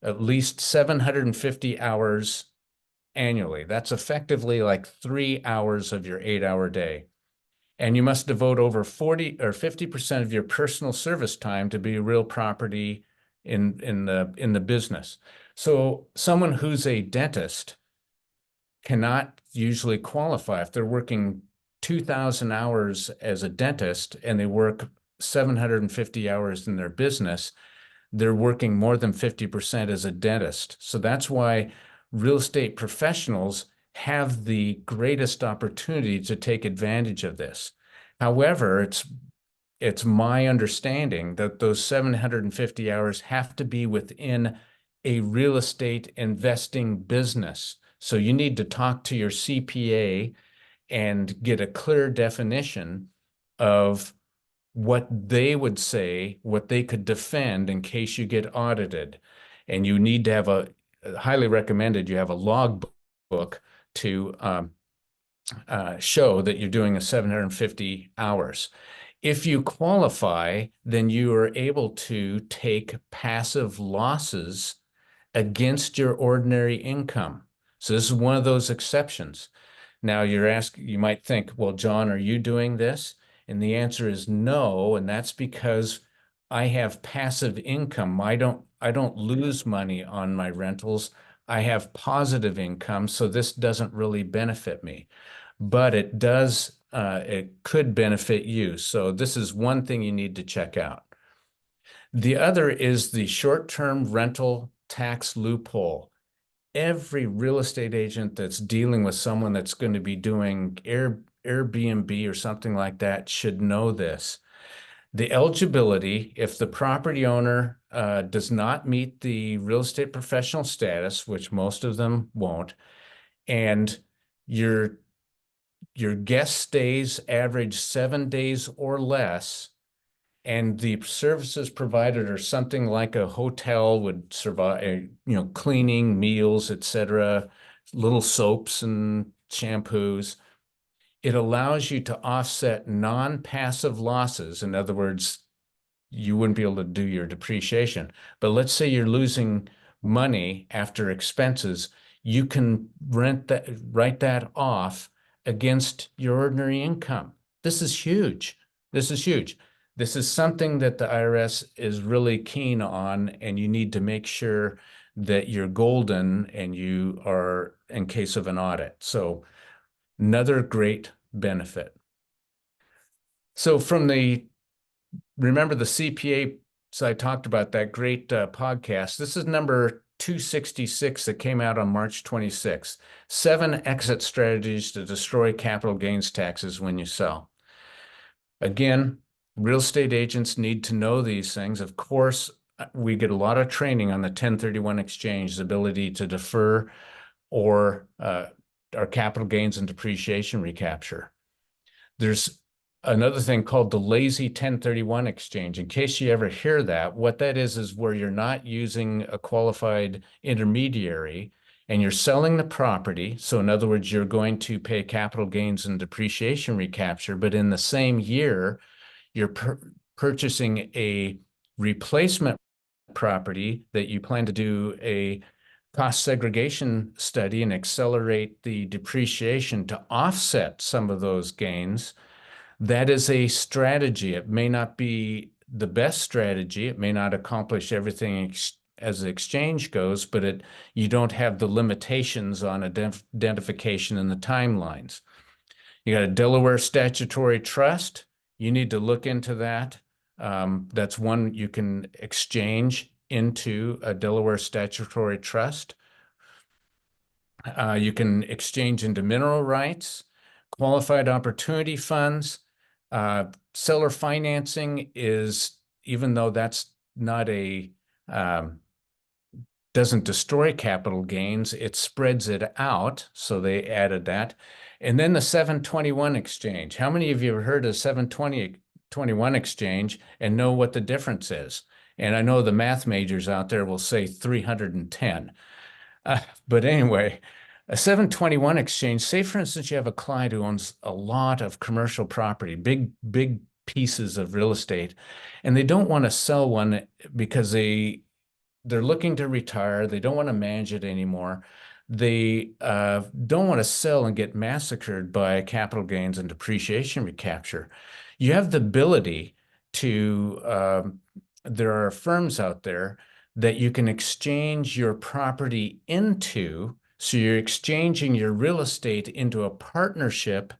at least 750 hours annually. That's effectively like 3 hours of your 8-hour day. And you must devote over 40 or 50% of your personal service time to be real property in the business. So someone who's a dentist cannot usually qualify if they're working 2,000 hours as a dentist and they work 750 hours in their business. They're working more than 50% as a dentist. So that's why real estate professionals have the greatest opportunity to take advantage of this. However, it's my understanding that those 750 hours have to be within a real estate investing business. So you need to talk to your CPA and get a clear definition of what they would say, what they could defend in case you get audited. And you need to have highly recommended you have a log book to show that you're doing a 750 hours. If you qualify, then you are able to take passive losses against your ordinary income. So this is one of those exceptions. Now you might think, well, John, are you doing this? And the answer is no, and that's because I have passive income. I don't lose money on my rentals. I have positive income, so this doesn't really benefit me, but it could benefit you. So this is one thing you need to check out. The other is the short-term rental tax loophole. Every real estate agent that's dealing with someone that's going to be doing Airbnb or something like that should know this. The eligibility, if the property owner does not meet the real estate professional status, which most of them won't, and your your guest stays average 7 days or less, and the services provided are something like a hotel would survive, cleaning, meals, etc., little soaps and shampoos. It allows you to offset non-passive losses. In other words, you wouldn't be able to do your depreciation. But let's say you're losing money after expenses, you can write that off against your ordinary income. This is huge. This is huge. This is something that the IRS is really keen on, and you need to make sure that you're golden and you are in case of an audit. So another great benefit. So remember the CPA, so I talked about that great podcast. This is number 266 that came out on March 26th. 7 exit strategies to destroy capital gains taxes when you sell. Again, real estate agents need to know these things. Of course, we get a lot of training on the 1031 exchange, the ability to defer or our capital gains and depreciation recapture. There's another thing called the lazy 1031 exchange. In case you ever hear that, what that is where you're not using a qualified intermediary and you're selling the property. So in other words, you're going to pay capital gains and depreciation recapture, but in the same year, you're purchasing a replacement property that you plan to do a cost segregation study and accelerate the depreciation to offset some of those gains. That is a strategy. It may not be the best strategy. It may not accomplish everything as the exchange goes, but you don't have the limitations on identification and the timelines. You got a Delaware statutory trust. You need to look into that. That's one you can exchange into a Delaware statutory trust. You can exchange into mineral rights, qualified opportunity funds. Seller financing is, even though that's not doesn't destroy capital gains, it spreads it out. So they added that. And then the 721 exchange. How many of you have heard of 721 exchange and know what the difference is? And I know the math majors out there will say 310. But anyway, a 721 exchange, say for instance, you have a client who owns a lot of commercial property, big pieces of real estate, and they don't want to sell one because they're looking to retire. They don't want to manage it anymore. They don't want to sell and get massacred by capital gains and depreciation recapture. You have the ability to, there are firms out there that you can exchange your property into. So you're exchanging your real estate into a partnership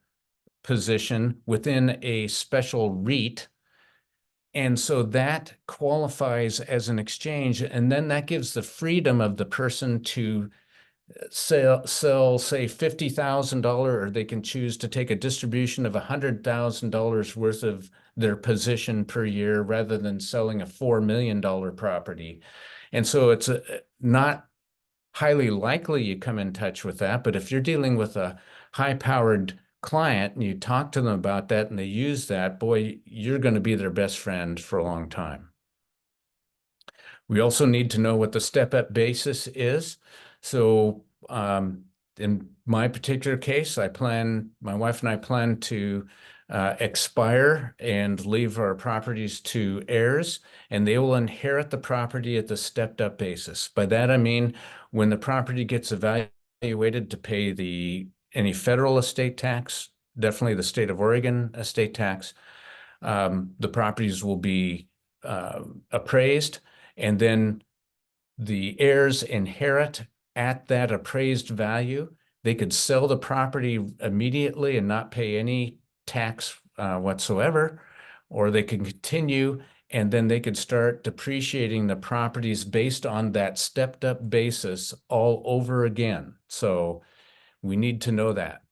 position within a special REIT. And so that qualifies as an exchange. And then that gives the freedom of the person to sell say, $50,000, or they can choose to take a distribution of $100,000 worth of their position per year rather than selling a $4 million property. And so it's not highly likely you come in touch with that. But if you're dealing with a high-powered client and you talk to them about that and they use that, boy, you're going to be their best friend for a long time. We also need to know what the step-up basis is. So in my particular case, my wife and I plan to expire and leave our properties to heirs, and they will inherit the property at the stepped-up basis. By that, I mean when the property gets evaluated to pay any federal estate tax, definitely the state of Oregon estate tax, the properties will be appraised, and then the heirs inherit at that appraised value, they could sell the property immediately and not pay any tax whatsoever, or they can continue and then they could start depreciating the properties based on that stepped up basis all over again. So we need to know that.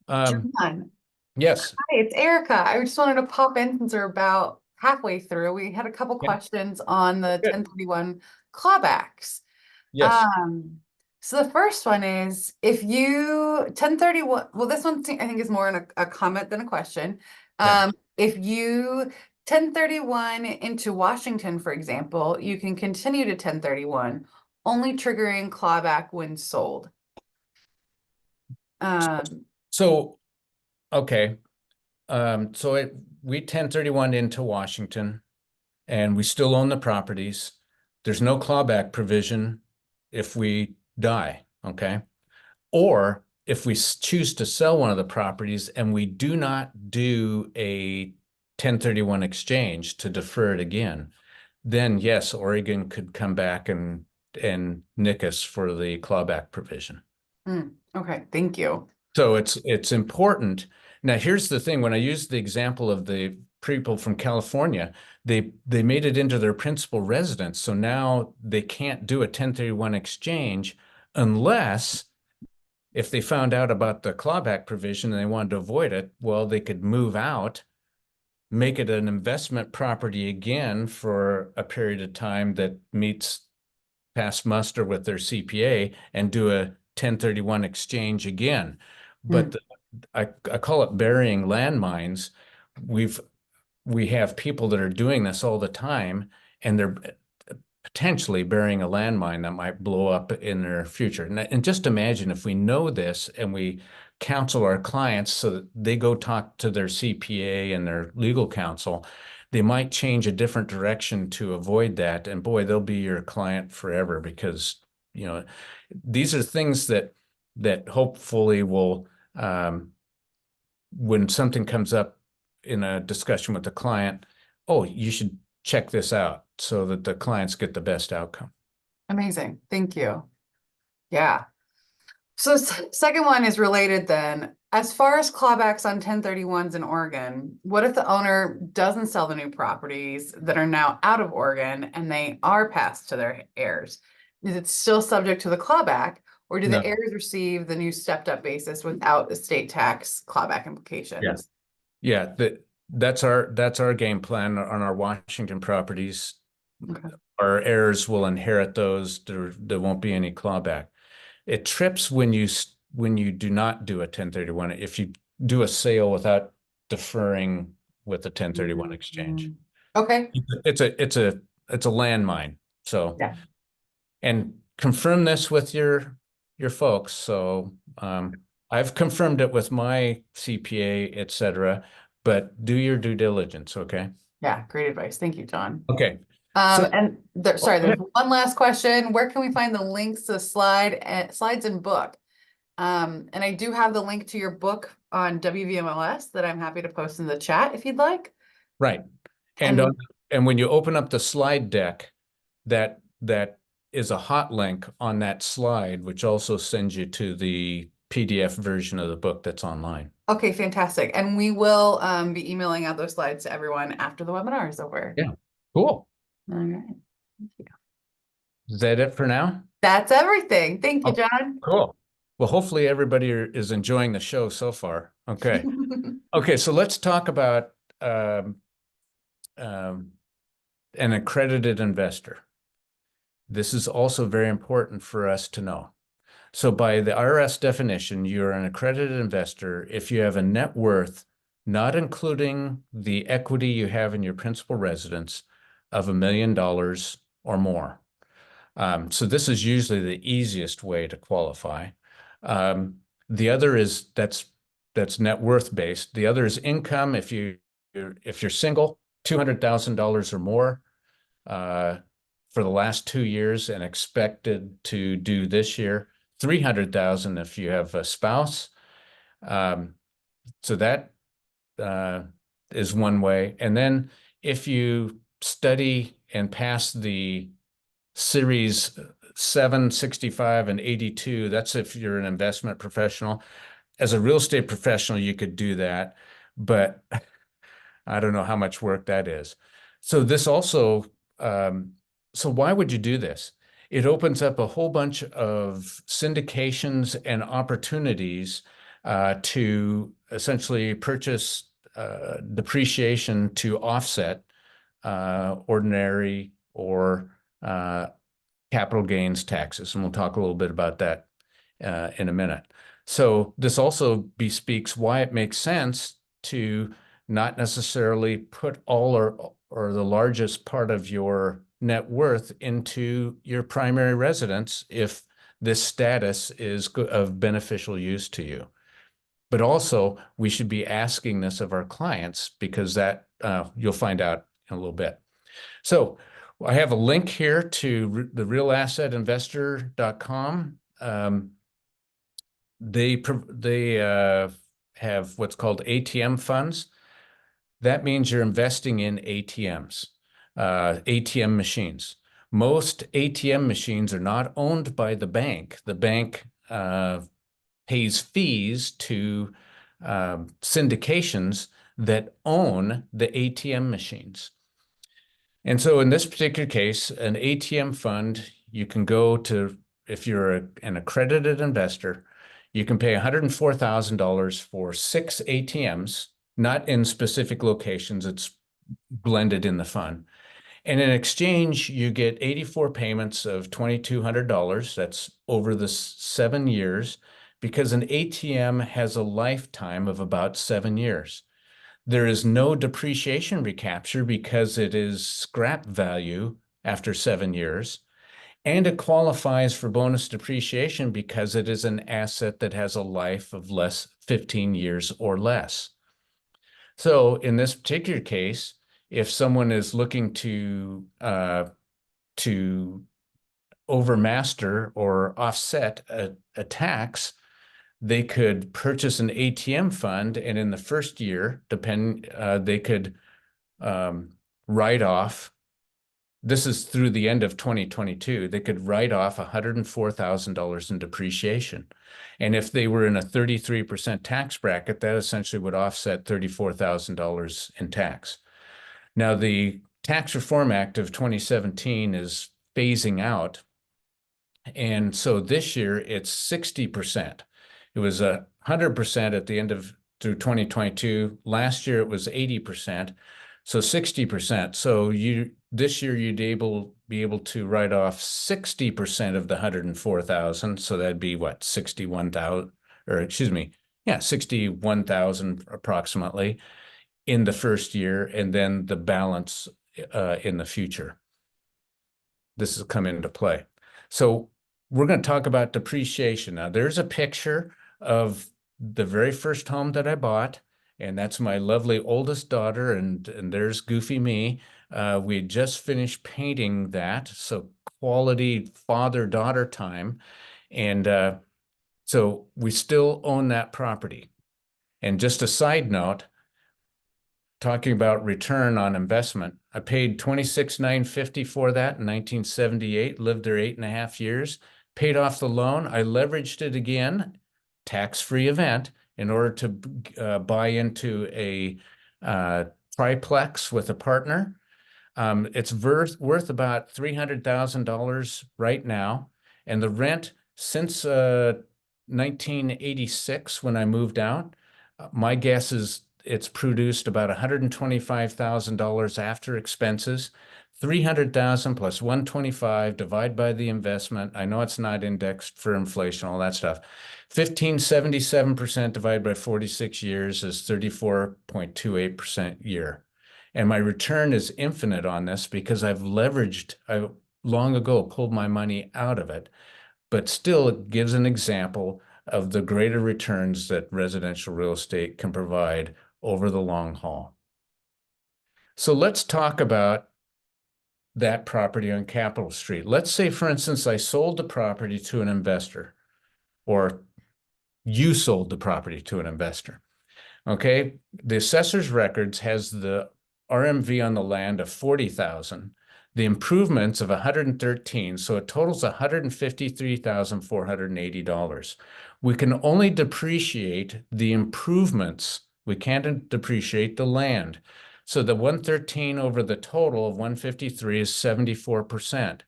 John, Yes. hi, it's Erica. I just wanted to pop in since we're about halfway through. We had a couple Yeah. questions on the Good. 1031 clawbacks. Yes. So the first one is if you 1031, well, this one I think is more in a comment than a question. Yeah. If you 1031 into Washington, for example, you can continue to 1031, only triggering clawback when sold. So, okay. We 1031 into Washington and we still own the properties. There's no clawback provision if we die, okay? Or if we choose to sell one of the properties and we do not do a 1031 exchange to defer it again, then yes, Oregon could come back and nick us for the clawback provision. Okay, thank you. So it's important. Now, here's the thing. When I used the example of the people from California, they made it into their principal residence. So now they can't do a 1031 exchange unless if they found out about the clawback provision and they wanted to avoid it, well, they could move out, make it an investment property again for a period of time that meets pass muster with their CPA and do a 1031 exchange again. But I call it burying landmines. We have people that are doing this all the time, and they're potentially burying a landmine that might blow up in their future. And just imagine if we know this and we counsel our clients so that they go talk to their CPA and their legal counsel, they might change a different direction to avoid that. And boy, they'll be your client forever because, you know, these are things that hopefully will, when something comes up in a discussion with the client, oh, you should check this out so that the clients get the best outcome. Amazing. Thank you. Yeah. So second one is related then. As far as clawbacks on 1031s in Oregon, what if the owner doesn't sell the new properties that are now out of Oregon and they are passed to their heirs? Is it still subject to the clawback, or do the heirs receive the new stepped up basis without estate tax clawback implications? Yeah, that's our game plan on our Washington properties. Okay. Our heirs will inherit those. There won't be any clawback. It trips when you do not do a 1031. If you do a sale without deferring with a 1031 exchange. Okay. It's a landmine. So Yeah. and confirm this with your folks. So I've confirmed it with my CPA, et cetera, but do your due diligence, okay? Yeah, great advice. Thank you, John. Okay. And sorry, there's one last question. Where can we find the links to the slides and book? And I do have the link to your book on WVMLS that I'm happy to post in the chat if you'd like. Right. And when you open up the slide deck, that is a hot link on that slide, which also sends you to the PDF version of the book that's online. Okay, fantastic. And we will be emailing out those slides to everyone after the webinar is over. Yeah, cool. All right. Is that it for now? That's everything. Thank you, John. Cool. Well, hopefully everybody is enjoying the show so far. Okay. Okay, so let's talk about an accredited investor. This is also very important for us to know. So by the IRS definition, you're an accredited investor if you have a net worth, not including the equity you have in your principal residence, of $1 million or more. So this is usually the easiest way to qualify. The other is that's net worth based. The other is income. If you're single, $200,000 or more for the last 2 years and expected to do this year, 300,000 if you have a spouse. So that is one way. And then if you study and pass the Series 7, 65, and 82, that's if you're an investment professional. As a real estate professional, you could do that, but I don't know how much work that is. So this also, so why would you do this? It opens up a whole bunch of syndications and opportunities to essentially purchase depreciation to offset ordinary or capital gains taxes. And we'll talk a little bit about that in a minute. So this also bespeaks why it makes sense to not necessarily put all or the largest part of your net worth into your primary residence if this status is of beneficial use to you. But also, we should be asking this of our clients because that you'll find out in a little bit. So I have a link here to the realassetinvestor.com. They have what's called ATM funds. That means you're investing in ATMs, ATM machines. Most ATM machines are not owned by the bank. The bank pays fees to syndications that own the ATM machines. And so in this particular case, an ATM fund, you can go to, if you're an accredited investor, you can pay $104,000 for 6 ATMs, not in specific locations, it's blended in the fund. And in exchange, you get 84 payments of $2,200. That's over the 7 years, because an ATM has a lifetime of about 7 years. There is no depreciation recapture because it is scrap value after 7 years. And it qualifies for bonus depreciation because it is an asset that has a life of 15 years or less. So in this particular case, if someone is looking to overmaster or offset a tax, they could purchase an ATM fund, and in the first year, they could write off. This is through the end of 2022. They could write off $104,000 in depreciation. And if they were in a 33% tax bracket, that essentially would offset $34,000 in tax. Now, the Tax Reform Act of 2017 is phasing out. And so this year it's 60%. It was 100% at the end of through 2022. Last year it was 80%. So 60%. So this year you'd be able to write off 60% of the 104,000. So that'd be what, 61,000, or excuse me, yeah, 61,000 approximately in the first year, and then the balance in the future. This has come into play. So we're going to talk about depreciation. Now, there's a picture of the very first home that I bought, and that's my lovely oldest daughter, and there's Goofy me. We had just finished painting that, so quality father-daughter time. And so we still own that property. And just a side note, talking about return on investment, I paid $26,950 for that in 1978, lived there 8.5 years, paid off the loan. I leveraged it again, tax-free event, in order to buy into a triplex with a partner. It's worth about $300,000 right now. And the rent since 1986, when I moved out, my guess is it's produced about $125,000 after expenses. 300,000 plus 125 divide by the investment. I know it's not indexed for inflation, all that stuff. 1577% divided by 46 years is 34.28% year. And my return is infinite on this because I long ago pulled my money out of it, but still it gives an example of the greater returns that residential real estate can provide over the long haul. So let's talk about that property on Capitol Street. Let's say, for instance, I sold the property to an investor, or you sold the property to an investor. Okay, the assessor's records has the RMV on the land of 40,000, the improvements of 113, so it totals $153,480. We can only depreciate the improvements. We can't depreciate the land. So the 113 over the total of 153 is 74%.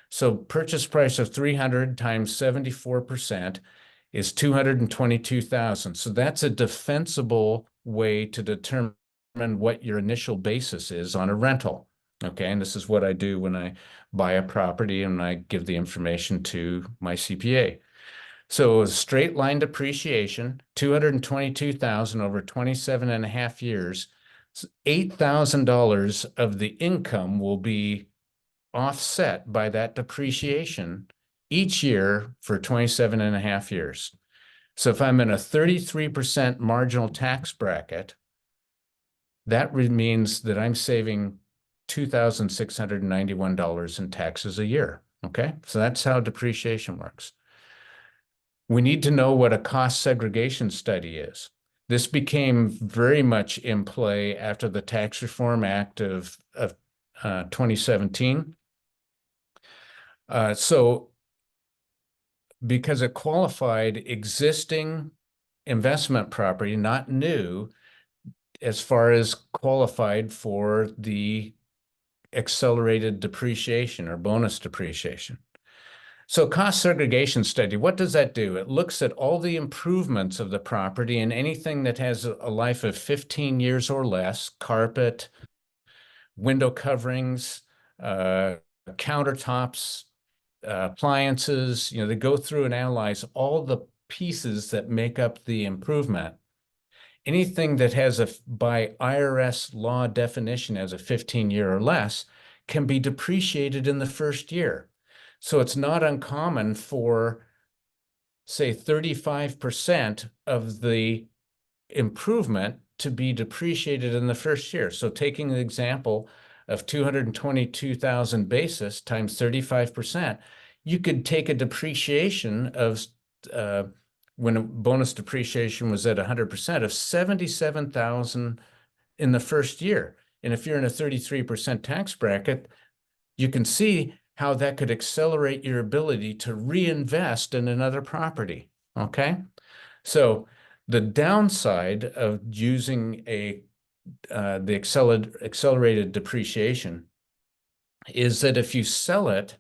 So purchase price of 300 times 74% is 222,000. So that's a defensible way to determine what your initial basis is on a rental. Okay, and this is what I do when I buy a property and I give the information to my CPA. So straight line depreciation, 222,000 over 27 and a half years, $8,000 of the income will be offset by that depreciation each year for 27 and a half years. So if I'm in a 33% marginal tax bracket, that means that I'm saving $2,691 in taxes a year. Okay, so that's how depreciation works. We need to know what a cost segregation study is. This became very much in play after the Tax Reform Act of 2017. So because it qualified existing investment property, not new, as far as qualified for the accelerated depreciation or bonus depreciation. So cost segregation study, what does that do? It looks at all the improvements of the property and anything that has a life of 15 years or less, carpet, window coverings, countertops, appliances, they go through and analyze all the pieces that make up the improvement. Anything that has by IRS law definition as a 15-year or less can be depreciated in the first year. So it's not uncommon for, say, 35% of the improvement to be depreciated in the first year. So taking the example of 222,000 basis times 35%, you could take a depreciation of when a bonus depreciation was at 100% of 77,000 in the first year. And if you're in a 33% tax bracket, you can see how that could accelerate your ability to reinvest in another property. Okay, so the downside of using the accelerated depreciation is that if you sell it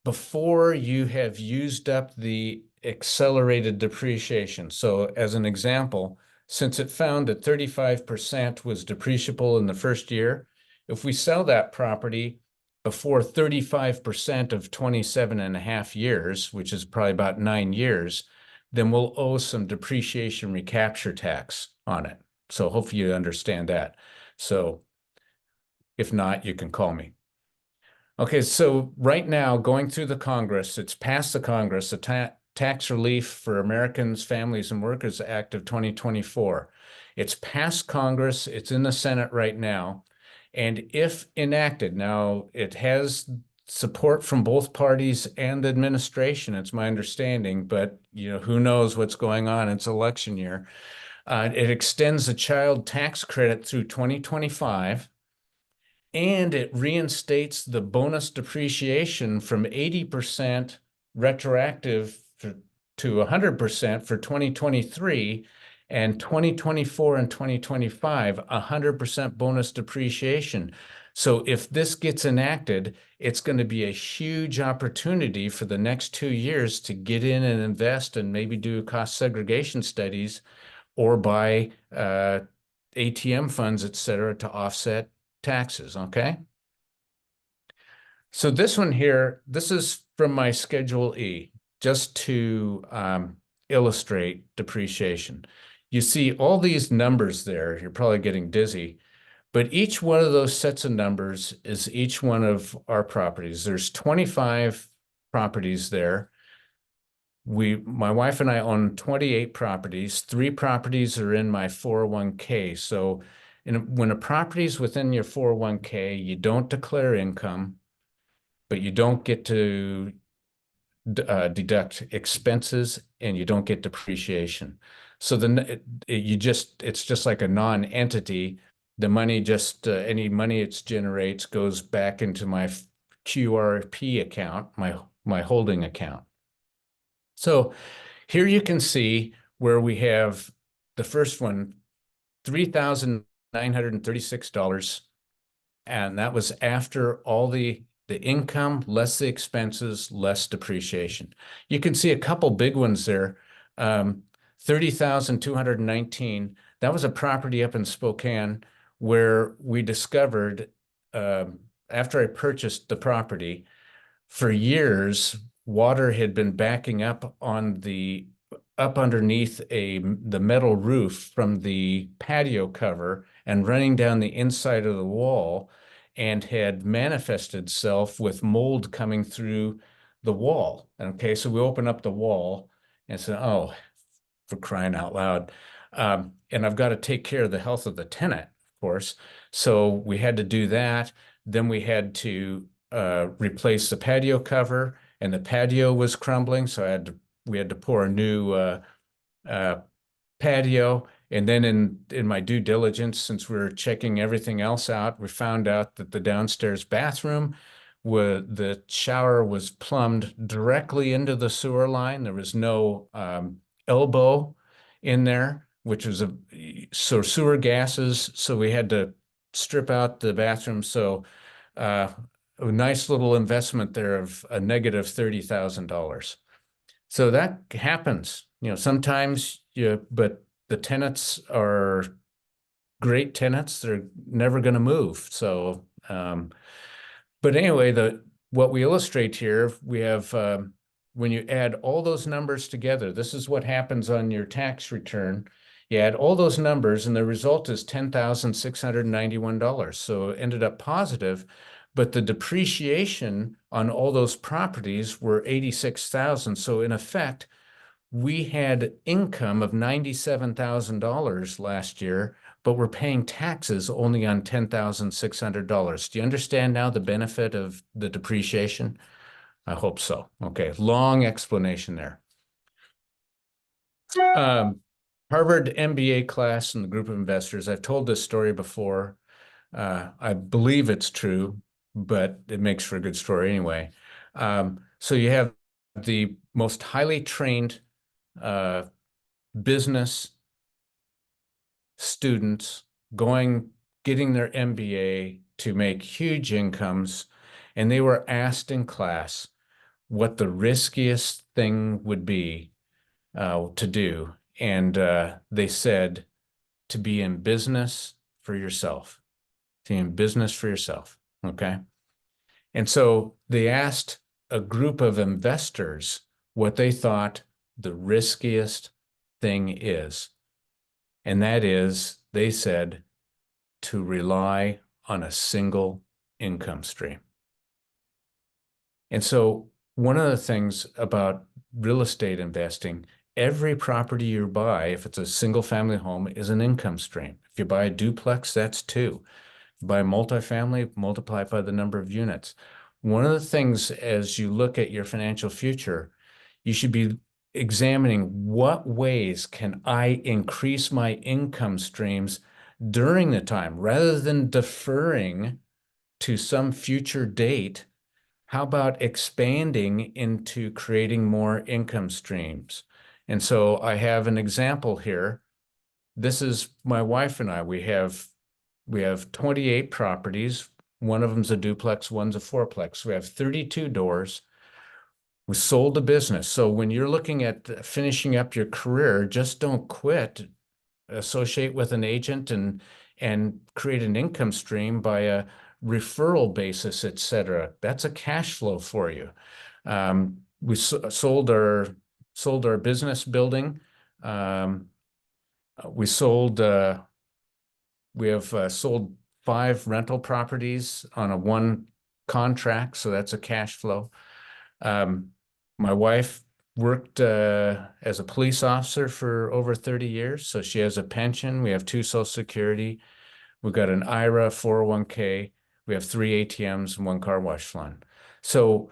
before you have used up the accelerated depreciation. So as an example, since it found that 35% was depreciable in the first year, if we sell that property before 35% of 27 and a half years, which is probably about 9 years, then we'll owe some depreciation recapture tax on it. So hopefully you understand that. So if not, you can call me. Okay, so right now, going through the Congress, it's passed the Congress, the Tax Relief for Americans, Families, and Workers Act of 2024. It's passed Congress, it's in the Senate right now, and if enacted, now it has support from both parties and the administration, it's my understanding, but who knows what's going on, it's election year. It extends the child tax credit through 2025. And it reinstates the bonus depreciation from 80% retroactive to 100% for 2023 and 2024 and 2025, 100% bonus depreciation. So if this gets enacted, it's going to be a huge opportunity for the next 2 years to get in and invest and maybe do cost segregation studies or buy ATM funds, et cetera, to offset taxes. Okay. So this one here, this is from my Schedule E, just to illustrate depreciation. You see all these numbers there, you're probably getting dizzy, but each one of those sets of numbers is each one of our properties. There's 25 properties there. My wife and I own 28 properties. 3 properties are in my 401k. So when a property is within your 401k, you don't declare income, but you don't get to deduct expenses and you don't get depreciation. So then it's just like a non-entity. the money just, any money it generates goes back into my QRP account, my holding account. So here you can see where we have the first one, $3,936. And that was after all the income, less the expenses, less depreciation. You can see a couple big ones there. 30,219. That was a property up in Spokane where we discovered, after I purchased the property, for years, water had been backing up on up underneath the metal roof from the patio cover and running down the inside of the wall, and had manifested itself with mold coming through the wall. Okay, so we open up the wall and said, oh, for crying out loud. And I've got to take care of the health of the tenant, of course. So we had to do that. Then we had to replace the patio cover, and the patio was crumbling. So we had to pour a new patio. And then in my due diligence, since we were checking everything else out, we found out that the downstairs bathroom, the shower was plumbed directly into the sewer line. There was no elbow in there, which was so sewer gases. So we had to strip out the bathroom. So a nice little investment there of a negative $30,000. So that happens, sometimes but the tenants are great tenants. They're never going to move. So, but anyway, what we illustrate here, we have, when you add all those numbers together, this is what happens on your tax return. You add all those numbers and the result is $10,691. So it ended up positive, but the depreciation on all those properties were 86,000. So in effect, we had income of $97,000 last year, but we're paying taxes only on $10,600. Do you understand now the benefit of the depreciation? I hope so. Okay, long explanation there. Harvard MBA class and the group of investors. I've told this story before. I believe it's true, but it makes for a good story anyway. So you have the most highly trained business students getting their MBA to make huge incomes, and they were asked in class what the riskiest thing would be to do, and they said to be in business for yourself, okay? And so they asked a group of investors what they thought the riskiest thing is. And that is, they said, to rely on a single income stream. And so one of the things about real estate investing, every property you buy, if it's a single family home, is an income stream. If you buy a duplex, that's two. If you buy a multifamily, multiply it by the number of units. One of the things as you look at your financial future, you should be examining what ways can I increase my income streams during the time rather than deferring to some future date. How about expanding into creating more income streams? And so I have an example here. This is my wife and I. We have 28 properties. One of them's a duplex, one's a fourplex. We have 32 doors. We sold the business. So when you're looking at finishing up your career, just don't quit. Associate with an agent and create an income stream by a referral basis, et cetera. That's a cash flow for you. We sold our business building. We have sold 5 rental properties on a one contract, so that's a cash flow. My wife worked as a police officer for over 30 years, so she has a pension. We have 2 Social Security. We've got an IRA, 401k. We have 3 ATMs and 1 car wash fund. So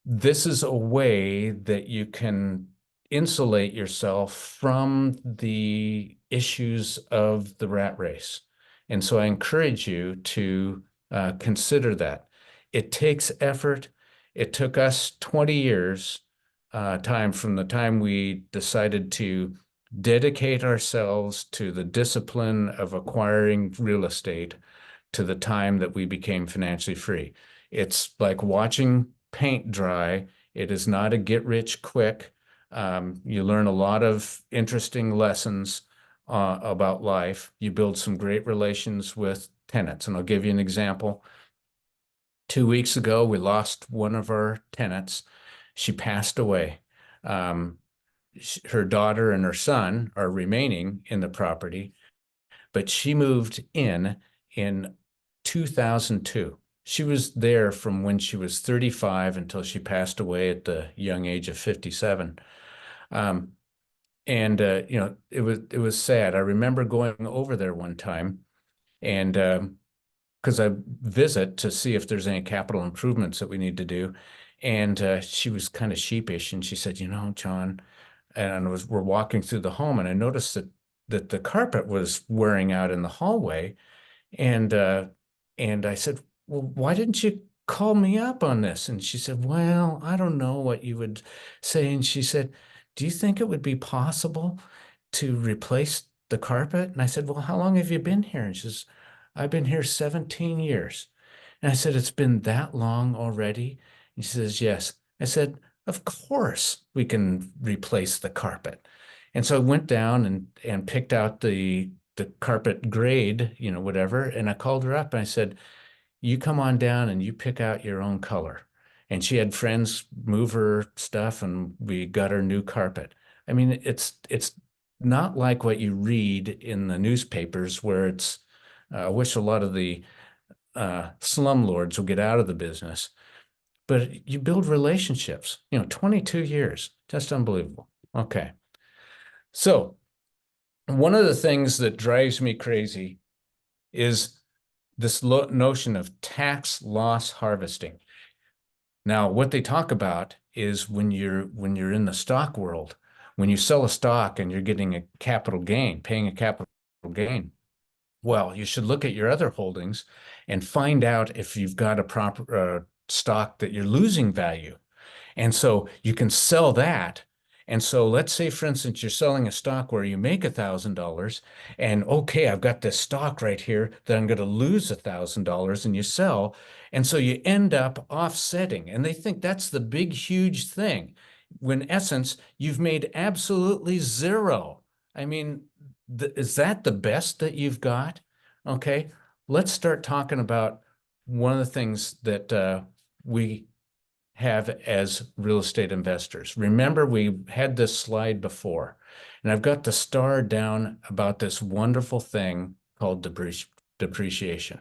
this is a way that you can insulate yourself from the issues of the rat race. And so I encourage you to consider that. It takes effort. It took us 20 years time from the time we decided to dedicate ourselves to the discipline of acquiring real estate to the time that we became financially free. It's like watching paint dry. It is not a get rich quick. You learn a lot of interesting lessons about life. You build some great relations with tenants. And I'll give you an example. 2 weeks ago, we lost one of our tenants. She passed away. Her daughter and her son are remaining in the property, but she moved in 2002. She was there from when she was 35 until she passed away at the young age of 57. And it was sad. I remember going over there one time, and because I visit to see if there's any capital improvements that we need to do. And she was kind of sheepish, and she said, John, and we're walking through the home, and I noticed that the carpet was wearing out in the hallway. And I said, well, why didn't you call me up on this? And she said, well, I don't know what you would say. And she said, do you think it would be possible to replace the carpet? And I said, well, how long have you been here? And she says, I've been here 17 years. And I said, it's been that long already? And she says, yes. I said, of course we can replace the carpet. And so I went down and picked out the carpet grade, whatever. And I called her up and I said, you come on down and you pick out your own color. And she had friends move her stuff and we got her new carpet. I mean, it's not like what you read in the newspapers where I wish a lot of the slumlords will get out of the business, but you build relationships, 22 years, just unbelievable. Okay. So one of the things that drives me crazy is this notion of tax loss harvesting. Now, what they talk about is when you're in the stock world, when you sell a stock and you're getting a capital gain, paying a capital gain. Well, you should look at your other holdings and find out if you've got a proper stock that you're losing value. And so you can sell that. And so let's say, for instance, you're selling a stock where you make $1,000 and okay, I've got this stock right here that I'm going to lose $1,000 and you sell. And so you end up offsetting. And they think that's the big, huge thing. When in essence, you've made absolutely zero. I mean, is that the best that you've got? Okay, let's start talking about one of the things that we have as real estate investors. Remember, we had this slide before, and I've got the star down about this wonderful thing called depreciation.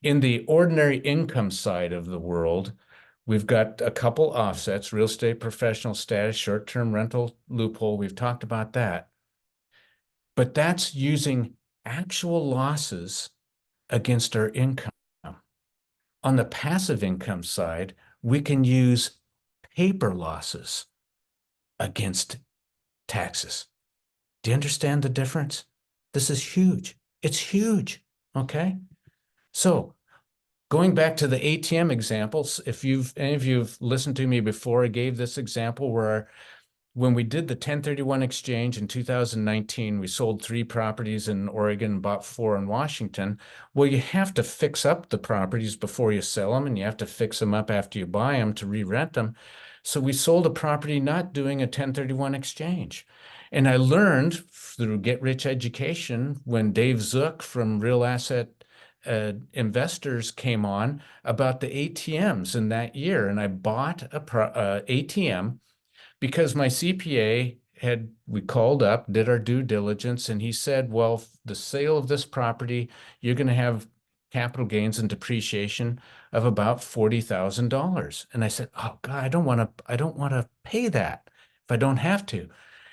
In the ordinary income side of the world, we've got a couple offsets: real estate professional status, short-term rental loophole. We've talked about that. But that's using actual losses against our income. On the passive income side, we can use paper losses against taxes. Do you understand the difference? This is huge. It's huge. Okay. So going back to the ATM examples, if any of you've listened to me before, I gave this example where when we did the 1031 exchange in 2019, we sold 3 properties in Oregon, bought 4 in Washington. Well, you have to fix up the properties before you sell them, and you have to fix them up after you buy them to re-rent them. So we sold a property not doing a 1031 exchange. And I learned through Get Rich Education when Dave Zook from Real Asset Investors came on about the ATMs in that year. And I bought a ATM because my CPA we called up, did our due diligence, and he said, well, the sale of this property, you're going to have capital gains and depreciation of about $40,000. And I said, oh God, I don't want to pay that if I don't have to.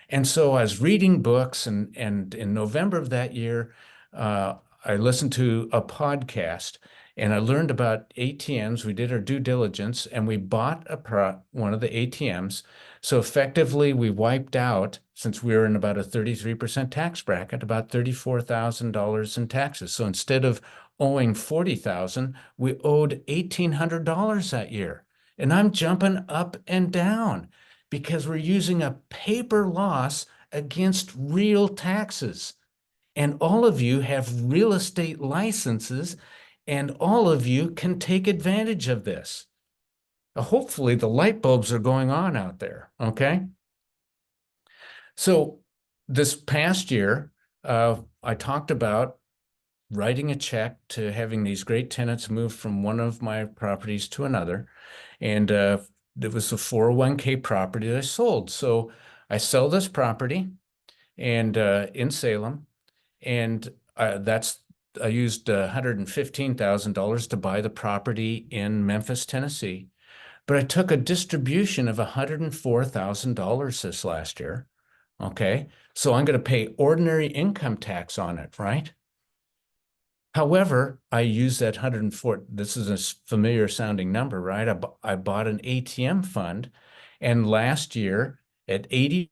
And so I was reading books, and in November of that year, I listened to a podcast, And I learned about ATMs. We did our due diligence and we bought one of the ATMs. So effectively, we wiped out, since we were in about a 33% tax bracket, about $34,000 in taxes. So instead of owing $40,000, we owed $1,800 that year. And I'm jumping up and down because we're using a paper loss against real taxes. And all of you have real estate licenses, and all of you can take advantage of this. Hopefully, the light bulbs are going on out there, okay? So this past year, I talked about writing a check to having these great tenants move from one of my properties to another. And it was a 401k property that I sold. So I sell this property and in Salem, and I used $115,000 to buy the property in Memphis, Tennessee. But I took a distribution of $104,000 this last year. Okay, so I'm going to pay ordinary income tax on it, right? However, I use that 104. This is a familiar sounding number, right? I bought an ATM fund, and last year at 80%,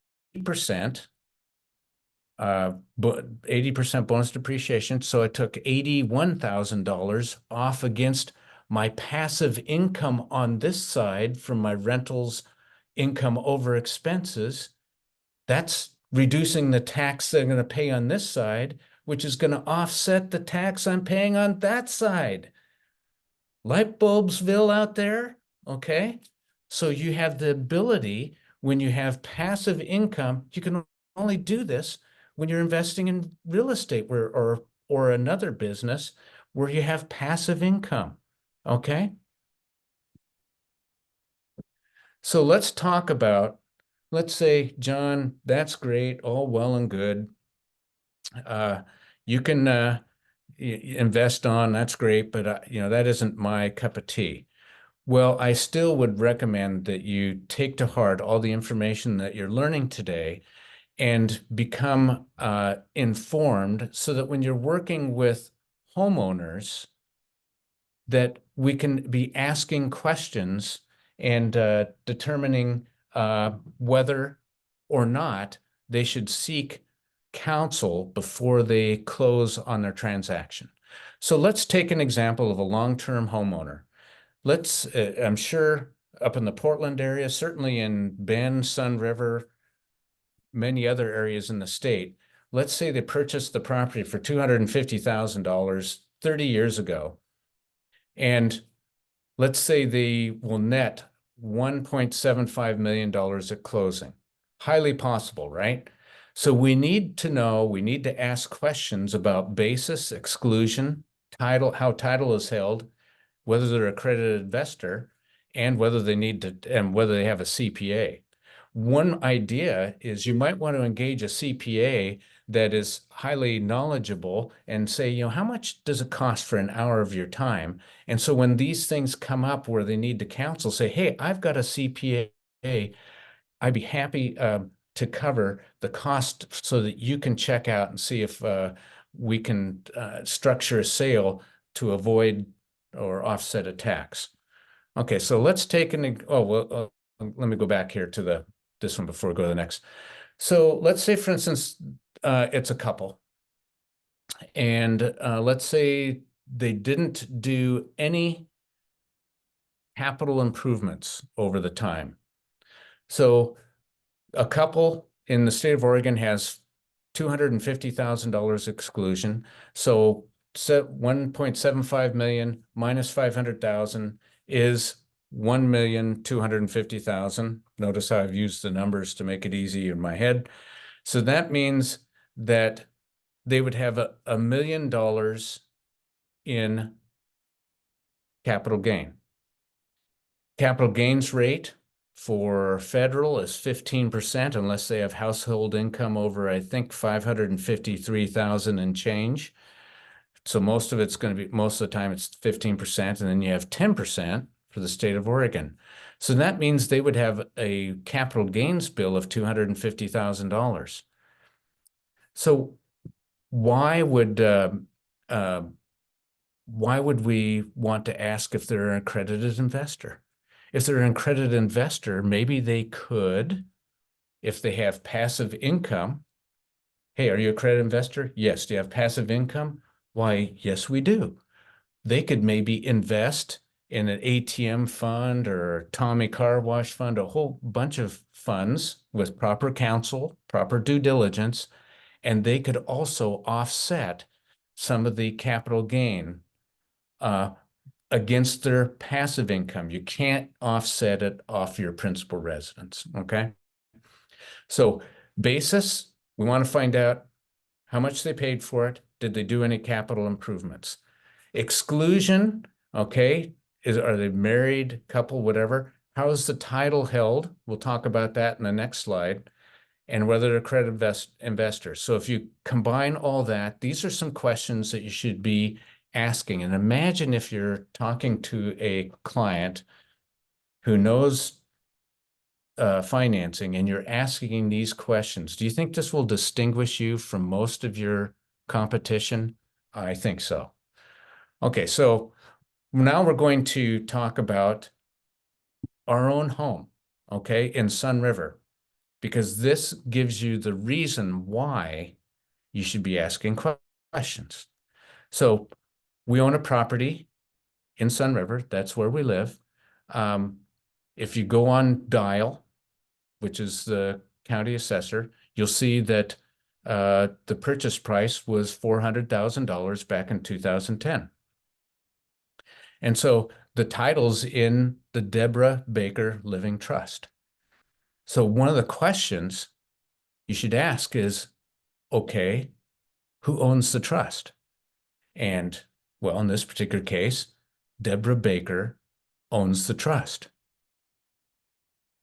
but 80% bonus depreciation. So I took $81,000 off against my passive income on this side from my rentals income over expenses. That's reducing the tax that I'm going to pay on this side, which is going to offset the tax I'm paying on that side. Light bulbsville out there, okay? So you have the ability, when you have passive income, you can only do this when you're investing in real estate or another business where you have passive income, okay? So let's talk about, let's say, John, that's great, all well and good. You can invest on, that's great, but that isn't my cup of tea. Well, I still would recommend that you take to heart all the information that you're learning today and become informed so that when you're working with homeowners, that we can be asking questions and determining whether or not they should seek counsel before they close on their transaction. So let's take an example of a long-term homeowner. I'm sure up in the Portland area, certainly in Bend, Sun River, many other areas in the state, let's say they purchased the property for $250,000 30 years ago. And let's say they will net $1.75 million at closing. Highly possible, right? So we need to ask questions about basis, exclusion, title, how title is held, whether they're accredited investor, and whether they have a CPA. One idea is you might want to engage a CPA that is highly knowledgeable and say, how much does it cost for an hour of your time? And so when these things come up where they need to counsel, say, hey, I've got a CPA. I'd be happy to cover the cost so that you can check out and see if we can structure a sale to avoid or offset a tax. Okay, so let's take let me go back here to this one before we go to the next. So let's say, for instance, it's a couple. And let's say they didn't do any capital improvements over the time. So a couple in the state of Oregon has $250,000 exclusion. So 1.75 million minus 500,000 is 1,250,000. Notice how I've used the numbers to make it easy in my head. So that means that they would have $1 million in capital gain. Capital gains rate for federal is 15% unless they have household income over, I think, 553,000 and change. So most of the time it's 15%, and then you have 10% for the state of Oregon. So that means they would have a capital gains bill of $250,000. So why would why would we want to ask if they're an accredited investor? If they're an accredited investor, maybe they could, if they have passive income. Hey, are you a credit investor? Yes. Do you have passive income? Why, yes, we do. They could maybe invest in an ATM fund or Tommy Car Wash fund, a whole bunch of funds with proper counsel, proper due diligence, and they could also offset some of the capital gain against their passive income. You can't offset it off your principal residence, okay? So basis, we want to find out how much they paid for it. Did they do any capital improvements? Exclusion, okay, are they married, couple, whatever? How is the title held? We'll talk about that in the next slide. And whether they're credit investors. So if you combine all that, these are some questions that you should be asking. And imagine if you're talking to a client who knows financing and you're asking these questions. Do you think this will distinguish you from most of your competition? I think so. Okay, so now we're going to talk about our own home, okay, in Sunriver, because this gives you the reason why you should be asking questions. So we own a property in Sunriver. That's where we live. If you go on Dial, which is the county assessor, you'll see that the purchase price was $400,000 back in 2010. And so the title's in the Deborah Baker Living Trust. So one of the questions you should ask is, okay, who owns the trust? And well, in this particular case, Deborah Baker owns the trust.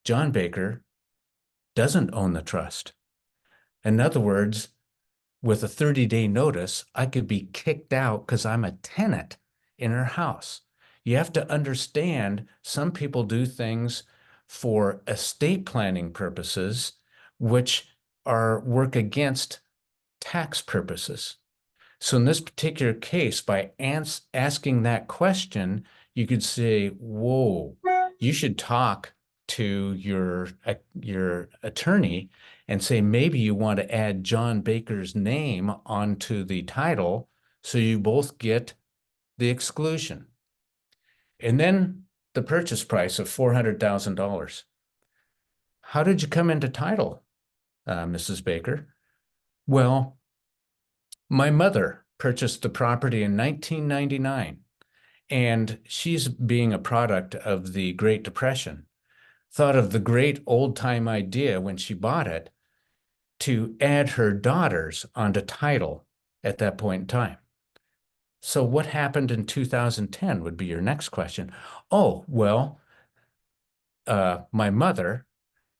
John Baker doesn't own the trust. In other words, with a 30-day notice, I could be kicked out because I'm a tenant in her house. You have to understand some people do things for estate planning purposes, which work against tax purposes. So in this particular case, by asking that question, you could say, whoa, you should talk to your attorney and say, maybe you want to add John Baker's name onto the title so you both get the exclusion. And then the purchase price of $400,000. How did you come into title, Mrs. Baker? Well, my mother purchased the property in 1999, and she's being a product of the Great Depression, thought of the great old-time idea when she bought it to add her daughters onto title at that point in time. So what happened in 2010 would be your next question. Oh, well, my mother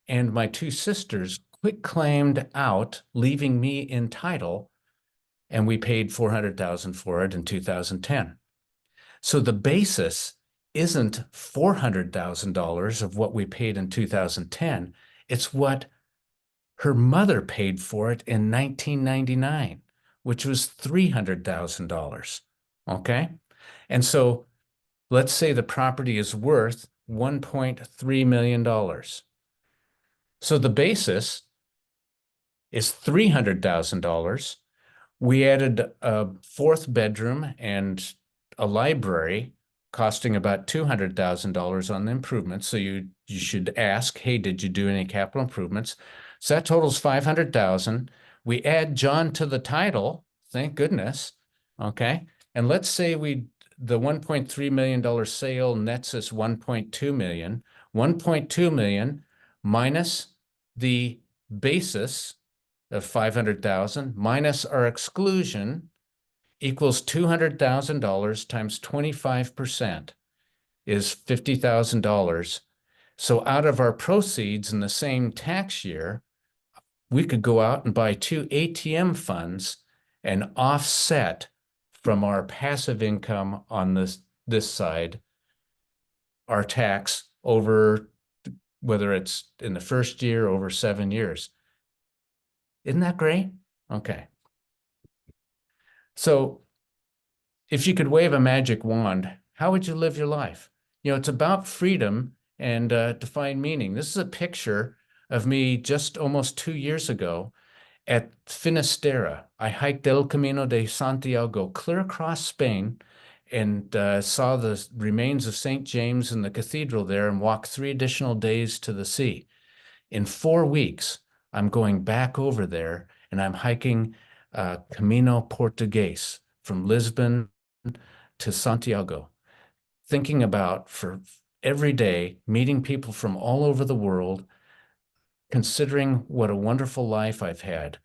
and my two sisters quit-claimed out, leaving me in title, and we paid $400,000 for it in 2010. So the basis isn't $400,000 of what we paid in 2010. It's what her mother paid for it in 1999, which was $300,000. Okay? And so let's say the property is worth $1.3 million. So the basis is $300,000. We added a fourth bedroom and a library costing about $200,000 on the improvements. So you should ask, hey, did you do any capital improvements? So that totals $500,000. We add John to the title, thank goodness. Okay. And let's say the $1.3 million sale nets us $1.2 million. $1.2 million minus the basis of $500,000 minus our exclusion equals $200,000 times 25% is $50,000. So out of our proceeds in the same tax year, we could go out and buy 2 ATM funds and offset from our passive income on this side, our tax over, whether it's in the first year, over 7 years. Isn't that great? Okay. So if you could wave a magic wand, how would you live your life? It's about freedom and to find meaning. This is a picture of me just almost 2 years ago at Finisterre. I hiked El Camino de Santiago clear across Spain and saw the remains of St. James and the cathedral there and walked 3 additional days to the sea. In 4 weeks, I'm going back over there and I'm hiking Camino Portugues from Lisbon to Santiago, thinking about for every day, meeting people from all over the world, considering what a wonderful life I've had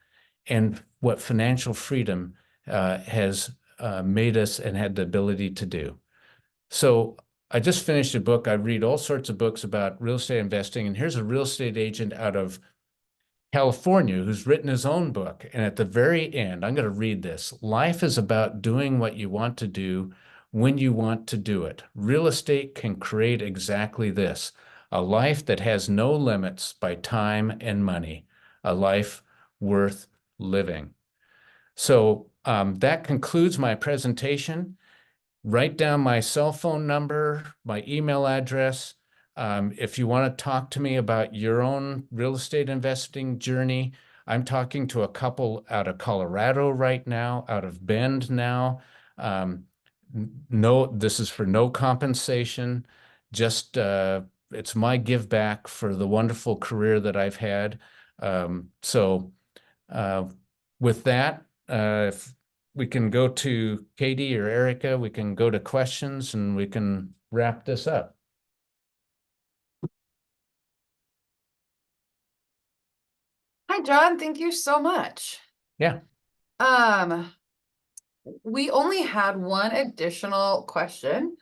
and what financial freedom has made us and had the ability to do. So I just finished a book. I read all sorts of books about real estate investing, and here's a real estate agent out of California who's written his own book. And at the very end, I'm going to read this. Life is about doing what you want to do when you want to do it. Real estate can create exactly this, a life that has no limits by time and money, a life worth living. So that concludes my presentation. Write down my cell phone number, my email address. If you want to talk to me about your own real estate investing journey, I'm talking to a couple out of Colorado right now, out of Bend now. No, this is for no compensation. Just it's my give back for the wonderful career that I've had. So with that, if we can go to Katie or Erica, we can go to questions and we can wrap this up. Hi, John. Thank you so much. Yeah. We only had one additional question,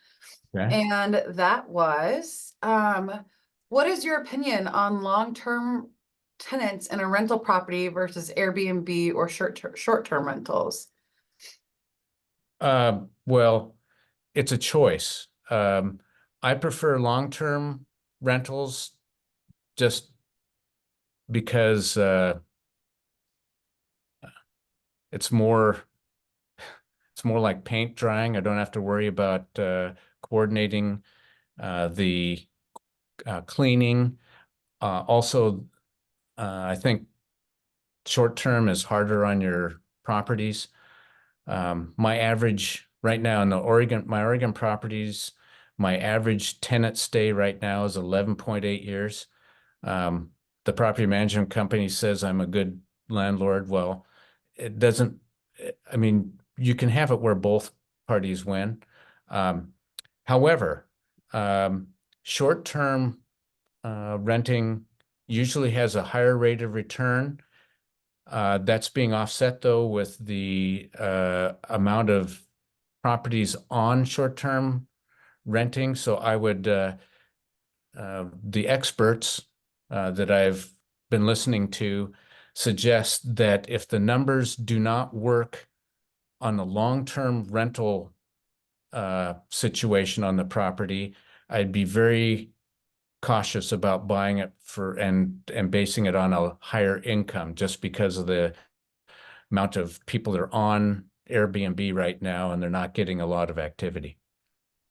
Okay. and that was, what is your opinion on long-term tenants in a rental property versus Airbnb or short-term rentals? Well, it's a choice. I prefer long-term rentals just because it's more like paint drying. I don't have to worry about coordinating the cleaning. Also, I think short term is harder on your properties. My average right now in my Oregon properties, my average tenant stay right now is 11.8 years. The property management company says I'm a good landlord. Well, it doesn't, I mean, you can have it where both parties win. However, short-term renting usually has a higher rate of return. That's being offset though with the amount of properties on short-term renting. So I would, the experts that I've been listening to suggest that if the numbers do not work on the long-term rental situation on the property, I'd be very cautious about buying it for and basing it on a higher income just because of the amount of people that are on Airbnb right now and they're not getting a lot of activity.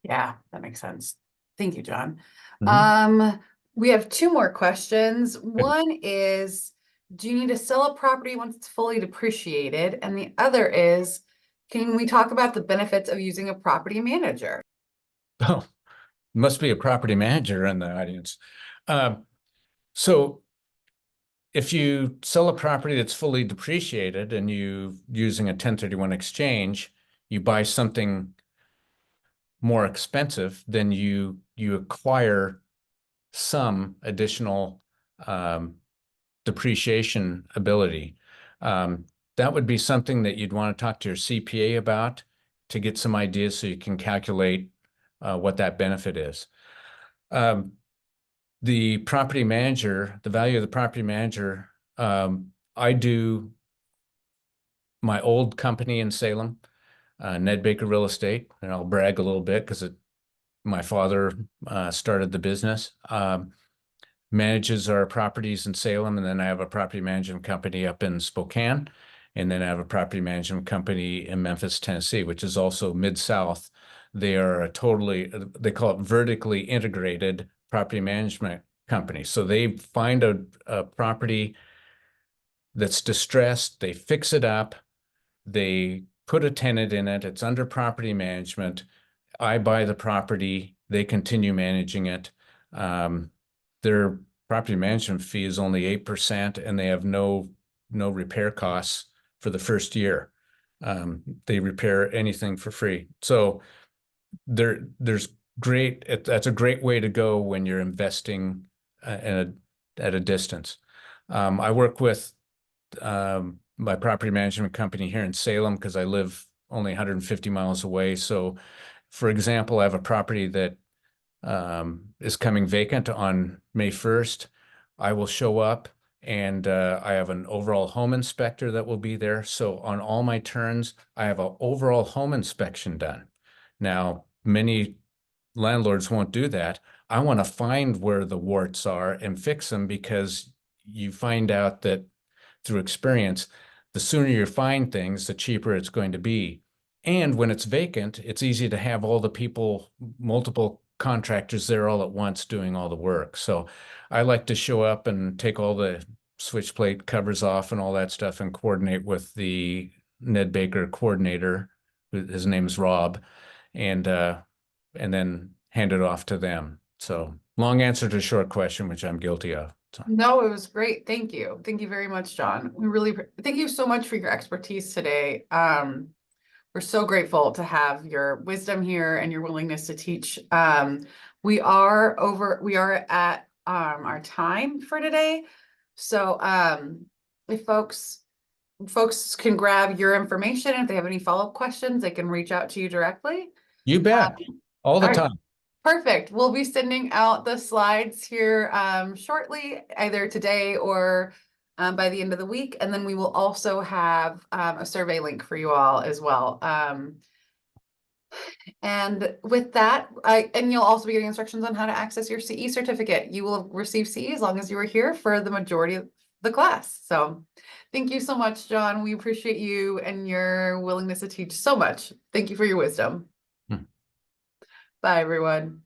Yeah, that makes sense. Thank you, John. Mhm. We have two more questions. One is, do you need to sell a property once it's fully depreciated? And the other is, can we talk about the benefits of using a property manager? Oh, must be a property manager in the audience. So if you sell a property that's fully depreciated and you using a 1031 exchange, you buy something more expensive, then you acquire some additional depreciation ability. That would be something that you'd want to talk to your CPA about to get some ideas so you can calculate what that benefit is. The property manager, the value of the property manager, I do my old company in Salem, Ned Baker Real Estate, and I'll brag a little bit because my father started the business. Manages our properties in Salem, and then I have a property management company up in Spokane. And then I have a property management company in Memphis, Tennessee, which is also Mid-South. They are a totally, they call it vertically integrated property management company. So they find a property that's distressed, they fix it up, they put a tenant in it, it's under property management. I buy the property, they continue managing it. Their property management fee is only 8%, and they have no repair costs for the first year. They repair anything for free. So there's that's a great way to go when you're investing at a distance. I work with my property management company here in Salem because I live only 150 miles away. So, for example, I have a property that is coming vacant on May 1st. I will show up and I have an overall home inspector that will be there. So on all my turns, I have an overall home inspection done. Now, many landlords won't do that. I want to find where the warts are and fix them, because you find out that through experience, the sooner you find things, the cheaper it's going to be. And when it's vacant, it's easy to have all the people, multiple contractors there all at once doing all the work. So I like to show up and take all the switch plate covers off and all that stuff and coordinate with the Ned Baker coordinator. His name's Rob, and then hand it off to them. So long answer to a short question, which I'm guilty of. So. No, it was great. Thank you. Thank you very much, John. We really thank you so much for your expertise today. We're so grateful to have your wisdom here and your willingness to teach. We are at our time for today. So if folks can grab your information, if they have any follow-up questions, they can reach out to you directly. You bet. All the time. Perfect. We'll be sending out the slides here shortly, either today or by the end of the week. And then we will also have a survey link for you all as well. And with that, and you'll also be getting instructions on how to access your CE certificate. You will receive CE as long as you are here for the majority of the class. So thank you so much, John. We appreciate you and your willingness to teach so much. Thank you for your wisdom. Bye, everyone.